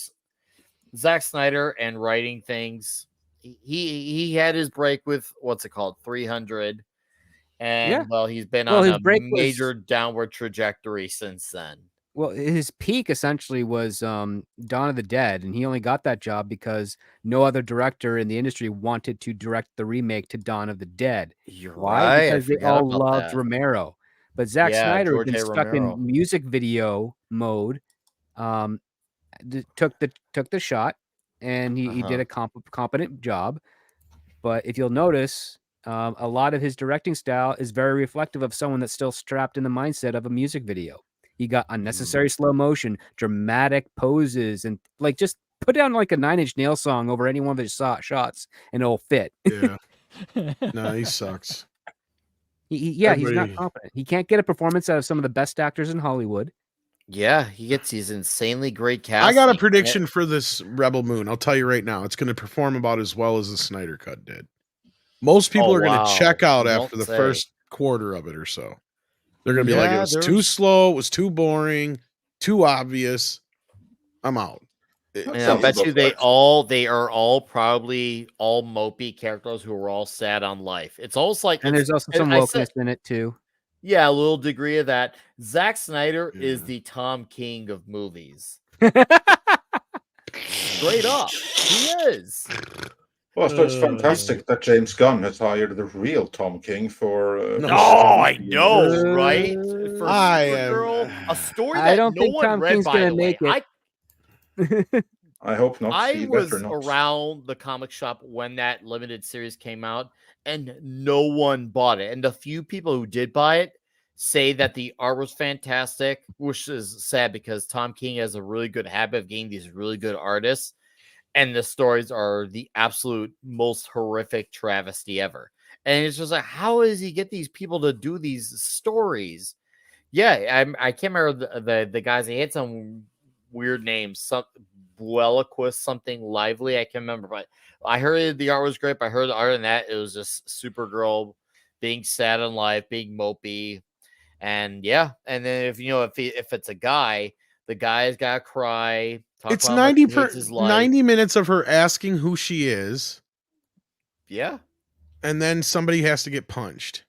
Zack Snyder and writing things. He had his break with 300, and he's been on a major downward trajectory since then. Well, his peak essentially was Dawn of the Dead, and he only got that job because no other director in the industry wanted to direct the remake to Dawn of the Dead. You're Why? Right. Because they all loved Romero. But Zack Snyder has been stuck in music video mode. Took the shot, and he did a competent job. But if you'll notice, a lot of his directing style is very reflective of someone that's still strapped in the mindset of a music video. He got unnecessary slow motion, dramatic poses, and just put down a 9 Inch Nails song over any one of his shots, and it'll fit. Yeah. No, he sucks. He's not competent. He can't get a performance out of some of the best actors in Hollywood. Yeah, he gets these insanely great casting. I got a prediction for this Rebel Moon. I'll tell you right now, it's going to perform about as well as the Snyder Cut did. Most people are going to check out after the first quarter of it or so. They're going to be like, it was too slow, it was too boring, too obvious. I'm out. And I bet you they are all probably all mopey characters who are all sad on life. It's almost like, and there's also some wokeness in it too. Yeah, a little degree of that. Zack Snyder is the Tom King of movies. Straight up, he is. Well, so it's fantastic that James Gunn has hired the real Tom King for. I know, right? For Supergirl, a story that I don't no think one Tom read. King's By gonna the make way, it. I hope not. I See, better was not. around the comic shop when that limited series came out, and no one bought it. And the few people who did buy it say that the art was fantastic, which is sad because Tom King has a really good habit of getting these really good artists, and the stories are the absolute most horrific travesty ever. And it's just like, how does he get these people to do these stories? Yeah, I can't remember the guys. They had some weird names, some Bueliquist, something lively. I can't remember, but I heard the art was great. But I heard the art in that it was just Supergirl being sad in life, being mopey, and yeah. And then if it's a guy, the guy's got to cry. Talk It's about how much he hates his life. 90 minutes of her asking who she is, Yeah, and then somebody has to get punched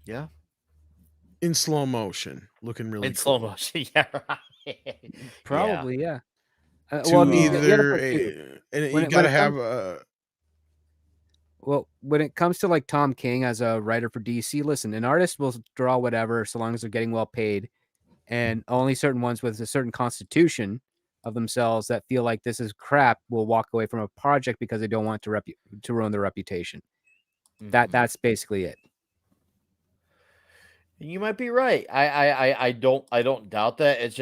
yeah, in slow motion, looking really in cool. slow motion. Yeah, right. Probably, yeah. To Well, I mean, either, and when you it- got when to it have comes- a. Well, when it comes to like Tom King as a writer for DC, listen, an artist will draw whatever so long as they're getting well paid, and only certain ones with a certain constitution of themselves that feel like this is crap will walk away from a project because they don't want to ruin their reputation. Mhm. That's basically it. You might be right. I don't doubt that. It's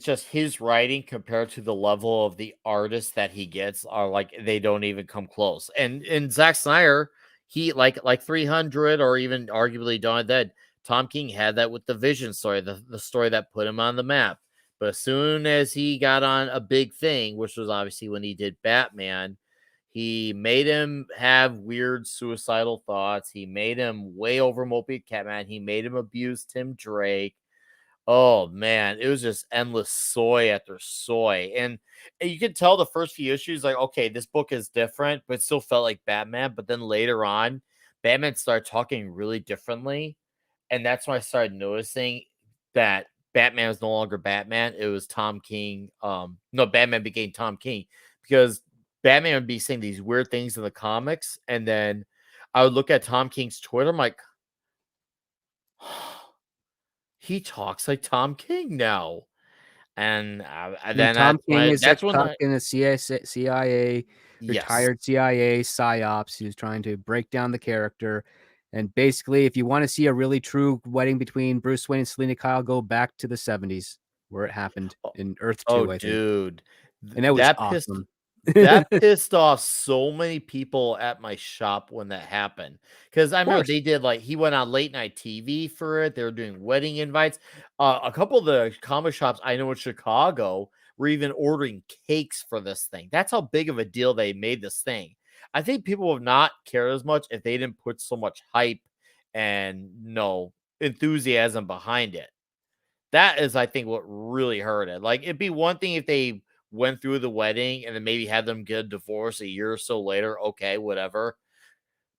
just his writing compared to the level of the artist that he gets are like they don't even come close. And Zack Snyder, he like 300 or even arguably Dawn of the Dead, Tom King had that with the Vision story, the story that put him on the map. But as soon as he got on a big thing, which was obviously when he did Batman, he made him have weird suicidal thoughts. He made him way over mopey Catman. He made him abuse Tim Drake. Oh man, it was just endless soy after soy. And you could tell the first few issues, like, okay, this book is different, but it still felt like Batman. But then later on, Batman started talking really differently. And that's when I started noticing that Batman was no longer Batman. It was Tom King. No, Batman became Tom King because Batman would be saying these weird things in the comics, and then I would look at Tom King's Twitter. I'm like, he talks like Tom King now, and then Tom King is a that's when cuck in the CIA yes, retired CIA psyops who's trying to break down the character. And basically, if you want to see a really true wedding between Bruce Wayne and Selena Kyle, go back to the 70s where it happened in Earth 2, I think. dude, And it was that awesome. that pissed off so many people at my shop when that happened. Because I remember they did he went on late night TV for it. They were doing wedding invites. A couple of the comic shops I know in Chicago were even ordering cakes for this thing. That's how big of a deal they made this thing. I think people would not care as much if they didn't put so much hype and enthusiasm behind it. That is, I think, what really hurt it. Like, it'd be one thing if they went through the wedding and then maybe had them get a divorce a year or so later. Okay, whatever.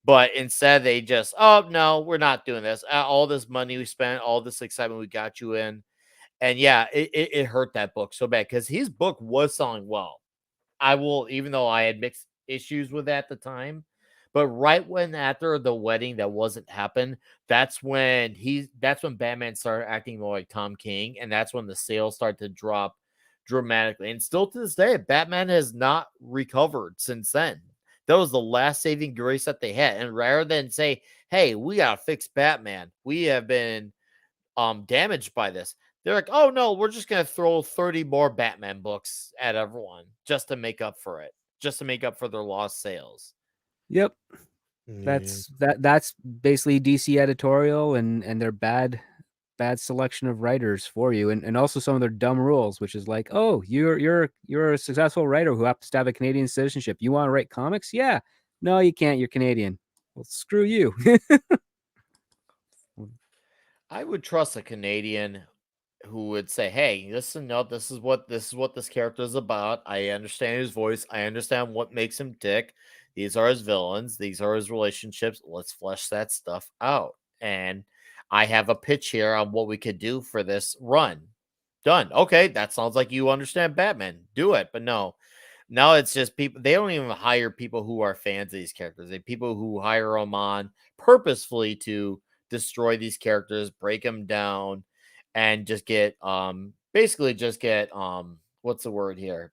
But instead, they just, oh, no, we're not doing this. All this money we spent, all this excitement we got you in. And yeah, it hurt that book so bad because his book was selling well. I will, even though I had mixed issues with that at the time. But right when after the wedding that wasn't happen, that's when Batman started acting more like Tom King, and that's when the sales started to drop dramatically. And still to this day, Batman has not recovered since then. That was the last saving grace that they had. And rather than say, hey, we gotta fix Batman, we have been damaged by this. They're like, oh no, we're just gonna throw 30 more Batman books at everyone just to make up for it, just to make up for their lost sales. Yep. That's basically DC editorial and their bad selection of writers for you, and also some of their dumb rules, which is like, oh, you're a successful writer who happens to have a Canadian citizenship. You want to write comics? Yeah. No, you can't. You're Canadian. Well, screw you. I would trust a Canadian who would say, hey, listen, no, this is what this character is about. I understand his voice. I understand what makes him tick. These are his villains. These are his relationships. Let's flesh that stuff out. And I have a pitch here on what we could do for this run. Done. Okay, that sounds like you understand Batman. Do it. But no. Now it's just people. They don't even hire people who are fans of these characters. They people who hire them on purposefully to destroy these characters, break them down, and just get basically just get what's the word here?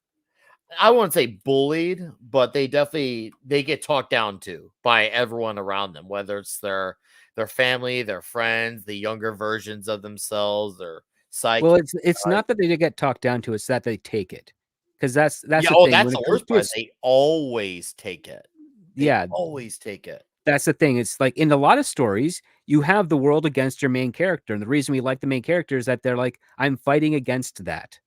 I wouldn't say bullied, but they get talked down to by everyone around them, whether it's their family, their friends, the younger versions of themselves, their psyche. Well, it's not that they get talked down to; it's that they take it, because that's the thing. That's the worst part. They always take it. They always take it. That's the thing. It's like in a lot of stories, you have the world against your main character, and the reason we like the main character is that they're like, I'm fighting against that.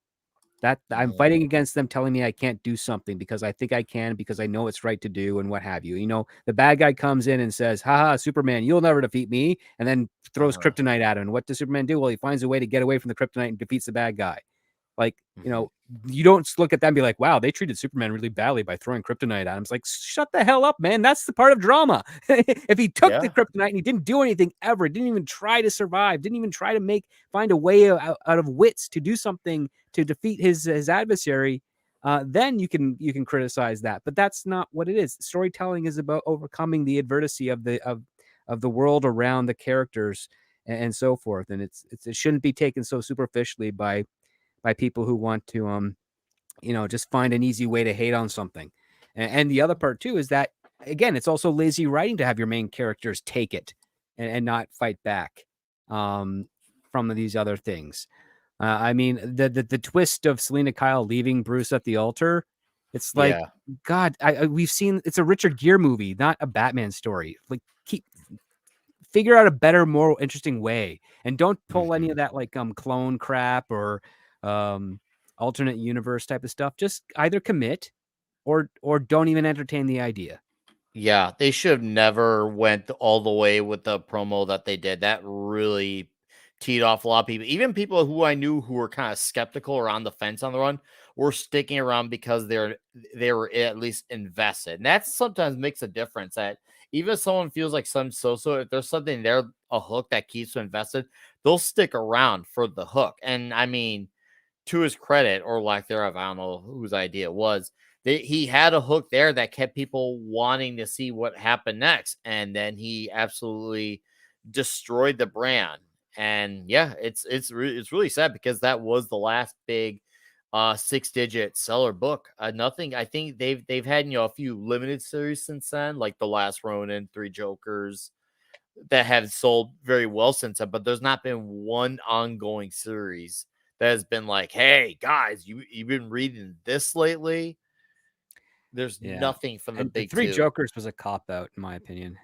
That I'm fighting against them telling me I can't do something because I think I can, because I know it's right to do, and what have you. You know, the bad guy comes in and says, haha, Superman, you'll never defeat me, and then throws kryptonite at him. And what does Superman do? Well, he finds a way to get away from the kryptonite and defeats the bad guy. Like, you know, you don't look at them and be like, wow, they treated Superman really badly by throwing kryptonite at him. It's like, shut the hell up, man. That's the part of drama. If he took the kryptonite and he didn't do anything ever, didn't even try to survive, didn't even try to find a way out of wits to do something to defeat his adversary, then you can criticize that. But that's not what it is. Storytelling is about overcoming the adversity of the world around the characters and so forth. And it shouldn't be taken so superficially by people who want to, just find an easy way to hate on something. And the other part too is that, again, it's also lazy writing to have your main characters take it and not fight back from these other things. I mean, the twist of Selena Kyle leaving Bruce at the altar, it's like, God, we've seen, it's a Richard Gere movie, not a Batman story. Like, figure out a better, more interesting way, and don't pull any of that like clone crap or alternate universe type of stuff. Just either commit or don't even entertain the idea. Yeah, they should have never went all the way with the promo that they did. That really teed off a lot of people. Even people who I knew who were kind of skeptical or on the fence on the run were sticking around because they were at least invested. And that sometimes makes a difference. That even if someone feels like some so-so, if there's something there, a hook that keeps them invested, they'll stick around for the hook. And I mean, to his credit or lack thereof, I don't know whose idea it was, he had a hook there that kept people wanting to see what happened next. And then he absolutely destroyed the brand. And yeah, it's really sad because that was the last big 6-digit seller book. Nothing. I think they've had a few limited series since then, like The Last Ronin, Three Jokers, that have sold very well since then. But there's not been one ongoing series that has been like, hey guys, you've been reading this lately. There's nothing from the big Three Jokers was a cop out, in my opinion.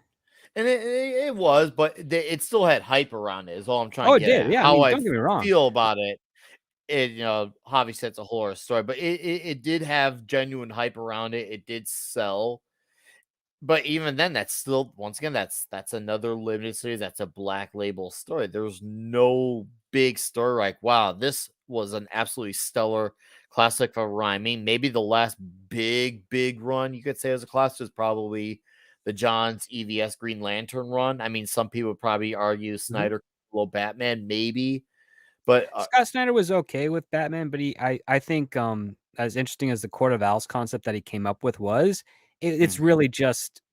And it was, but it still had hype around it. Is all I'm trying to get at. Yeah, how don't get me wrong. Feel about it. Obviously it's a whole other story, but it did have genuine hype around it. It did sell, but even then, that's still, once again, that's another limited series. That's a black label story. There was no big story like, wow, this was an absolutely stellar classic of rhyming. Maybe the last big run you could say as a classic is probably the Johns EVS Green Lantern run. I mean, some people would probably argue Snyder, Batman, maybe. But Scott Snyder was okay with Batman, but I think as interesting as the Court of Owls concept that he came up with was, it's really just,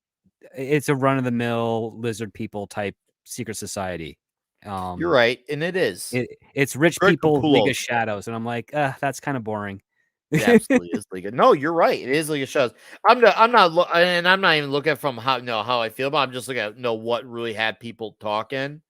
it's a run-of-the-mill lizard people type secret society. You're right, and it is. It's rich people, League of Shadows, and I'm like, that's kind of boring. It absolutely is League of. No, you're right. It is League of Shadows. I'm not even looking at from how I feel, but I'm just looking at what really had people talking.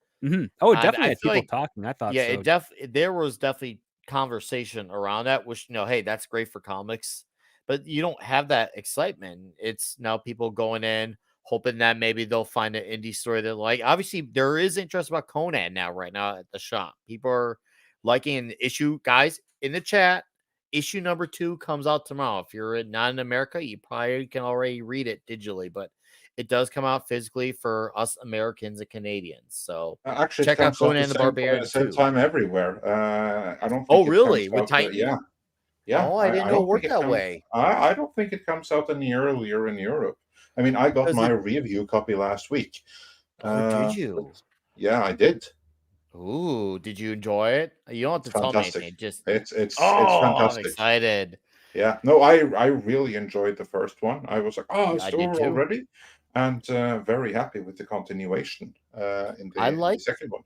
Oh, it definitely had people talking. I thought, so. There was definitely conversation around that, which hey, that's great for comics, but you don't have that excitement. It's now people going in hoping that maybe they'll find an indie story that like. Obviously, there is interest about Conan right now at the shop. People are liking an issue, guys, in the chat. Issue number 2 comes out tomorrow. If you're not in America, you probably can already read it digitally, but it does come out physically for us Americans and Canadians. So actually, check out Conan the Barbarian at the same time everywhere. I don't. Think oh, really? With Titan? Yeah. Oh, I didn't know it worked that way. I don't think it comes out any earlier in Europe. I mean, I got my review copy last week. Did you? Yeah, I did. Ooh, did you enjoy it? You don't have to tell me anything. Just it's fantastic. I'm excited. Yeah, no, I really enjoyed the first one. I was like, it's over already, and very happy with the continuation in the second one.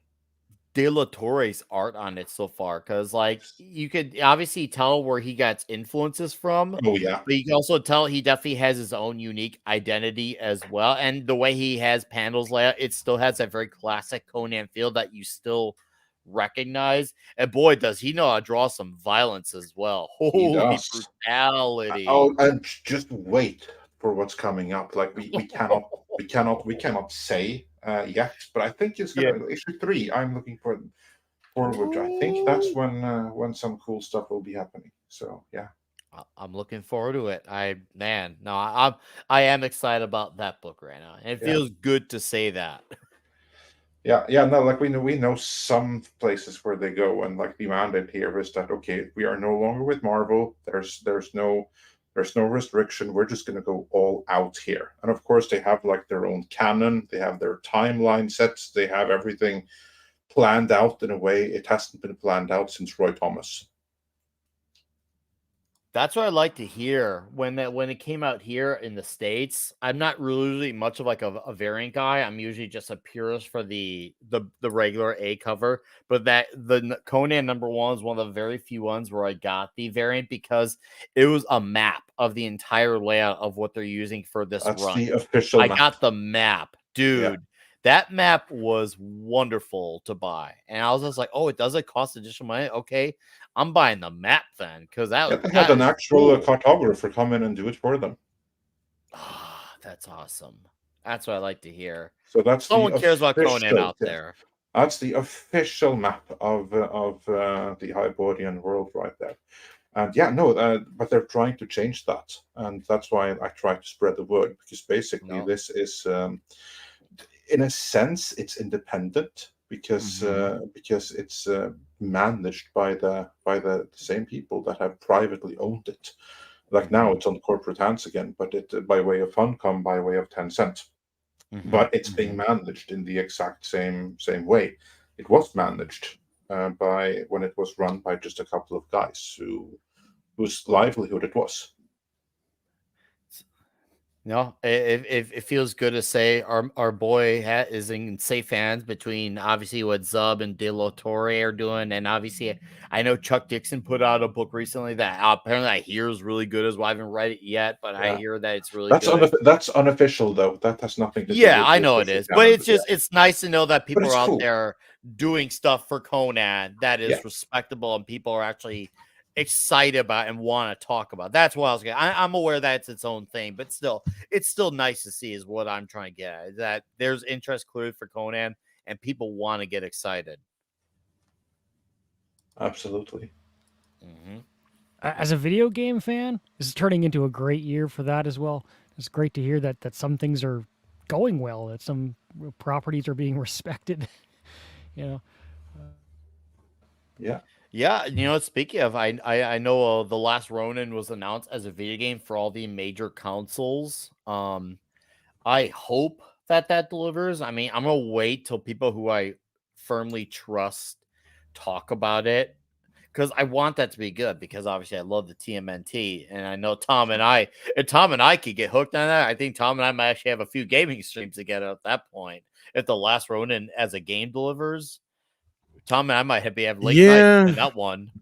De La Torre's art on it so far, because like you could obviously tell where he gets influences from. Oh yeah, but you can also tell he definitely has his own unique identity as well. And the way he has panels layout, it still has that very classic Conan feel that you still recognize. And boy, does he know how to draw some violence as well. he Holy does. brutality. Oh, and just wait for what's coming up. Like we cannot say yet, but I think it's gonna issue 3. I'm looking forward. I think that's when some cool stuff will be happening. So yeah. I'm looking forward to it. I am excited about that book right now. And it feels good to say that. Yeah, no, like we know some places where they go, and like the mandate here is that okay, we are no longer with Marvel. There's no restriction. We're just gonna go all out here. And of course they have like their own canon, they have their timeline sets, they have everything planned out in a way it hasn't been planned out since Roy Thomas. That's what I like to hear when it came out here in the States. I'm not really much of like a variant guy. I'm usually just a purist for the regular A cover. But that the Conan #1 is one of the very few ones where I got the variant because it was a map of the entire layout of what they're using for this That's run. the official map. I got the map, dude. Yeah. That map was wonderful to buy. And I was just like, oh, it doesn't cost additional money. Okay, I'm buying the map then. Because they had an actual cartographer come in and do it for them. Ah, that's awesome. That's what I like to hear. So that's someone cares about Conan out there. That's the official map of the Hyborian world right there. And yeah, no, but they're trying to change that. And that's why I try to spread the word. Because basically this is... in a sense, it's independent because it's managed by the same people that have privately owned it. Like now, it's on corporate hands again, but it by way of Funcom, by way of Tencent. But it's being managed in the exact same way. It was managed by when it was run by just a couple of guys whose livelihood it was. No, it feels good to say our boy is in safe hands between obviously what Zub and De La Torre are doing, and obviously I know Chuck Dixon put out a book recently that apparently I hear is really good as well. I haven't read it yet, but I hear that it's really good. That's unofficial though. That has nothing to do with I know it is, but it's just it's nice to know that people are out there doing stuff for Conan that is respectable and people are actually excited about and want to talk about. That's what I was getting. I'm aware that it's its own thing, but still, it's still nice to see is what I'm trying to get at. That there's interest clearly for Conan and people want to get excited. Absolutely. As a video game fan, this is turning into a great year for that as well. It's great to hear that some things are going well, that some properties are being respected. Yeah, speaking of, I know The Last Ronin was announced as a video game for all the major consoles. I hope that delivers. I mean, I'm gonna wait till people who I firmly trust talk about it because I want that to be good. Because obviously, I love the TMNT, and I know Tom and I could get hooked on that. I think Tom and I might actually have a few gaming streams together at that point if The Last Ronin as a game delivers. Tom and I might have late night in that one.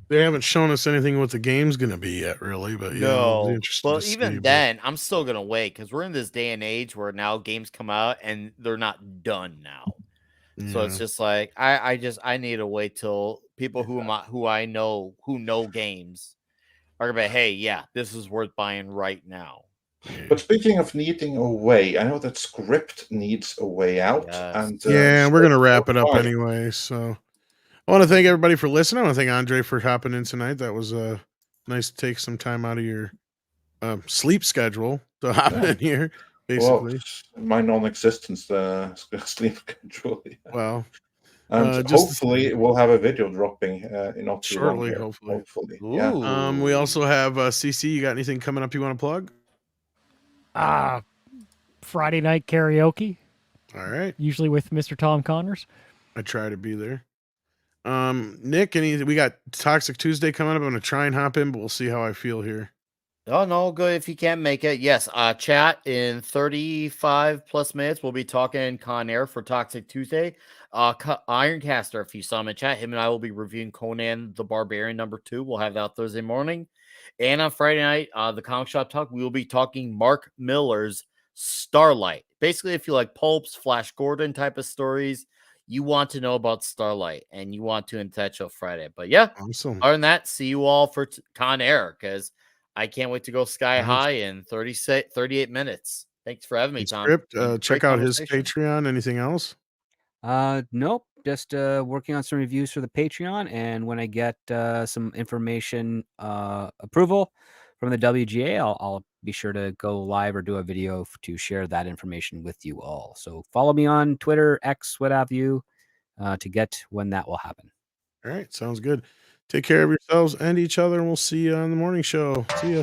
They haven't shown us anything what the game's going to be yet, really. But no. Well, even then, I'm still going to wait because we're in this day and age where now games come out and they're not done now. Yeah. So it's just like I need to wait till people who I know who know games are going to be, hey, yeah, this is worth buying right now. But speaking of needing a way, I know that Script needs a way out. Yes. And we're going to wrap it up anyway. So I want to thank everybody for listening. I want to thank Andre for hopping in tonight. That was nice to take some time out of your sleep schedule to hop in here, basically. Well, my non-existence sleep schedule. Yeah. Well, and hopefully we'll have a video dropping not too shortly. Long hopefully. Ooh. Yeah. We also have CC. You got anything coming up you want to plug? Friday night karaoke. All right. Usually with Mr. Tom Connors. I try to be there. Nick, we got Toxic Tuesday coming up. I'm going to try and hop in, but we'll see how I feel here. Oh, no, good if you can't make it. Yes, chat in 35 plus minutes. We'll be talking Con Air for Toxic Tuesday. Ironcaster, if you saw him in chat, him and I will be reviewing Conan the Barbarian #2. We'll have that Thursday morning. And on Friday night, the Comic Shop Talk, we will be talking Mark Miller's Starlight. Basically, if you like pulps, Flash Gordon type of stories, you want to know about Starlight and you want to attach on Friday. But yeah, Awesome. other than that, see you all for Con Air because I can't wait to go sky high in 38 minutes. Thanks for having me, Tom. Script, check out his Patreon. Anything else? Nope. Just working on some reviews for the Patreon, and when I get some information approval from the WGA, I'll be sure to go live or do a video to share that information with you all. So follow me on Twitter, X, what have you, to get when that will happen. All right, sounds good. Take care of yourselves and each other, and we'll see you on the morning show. See ya.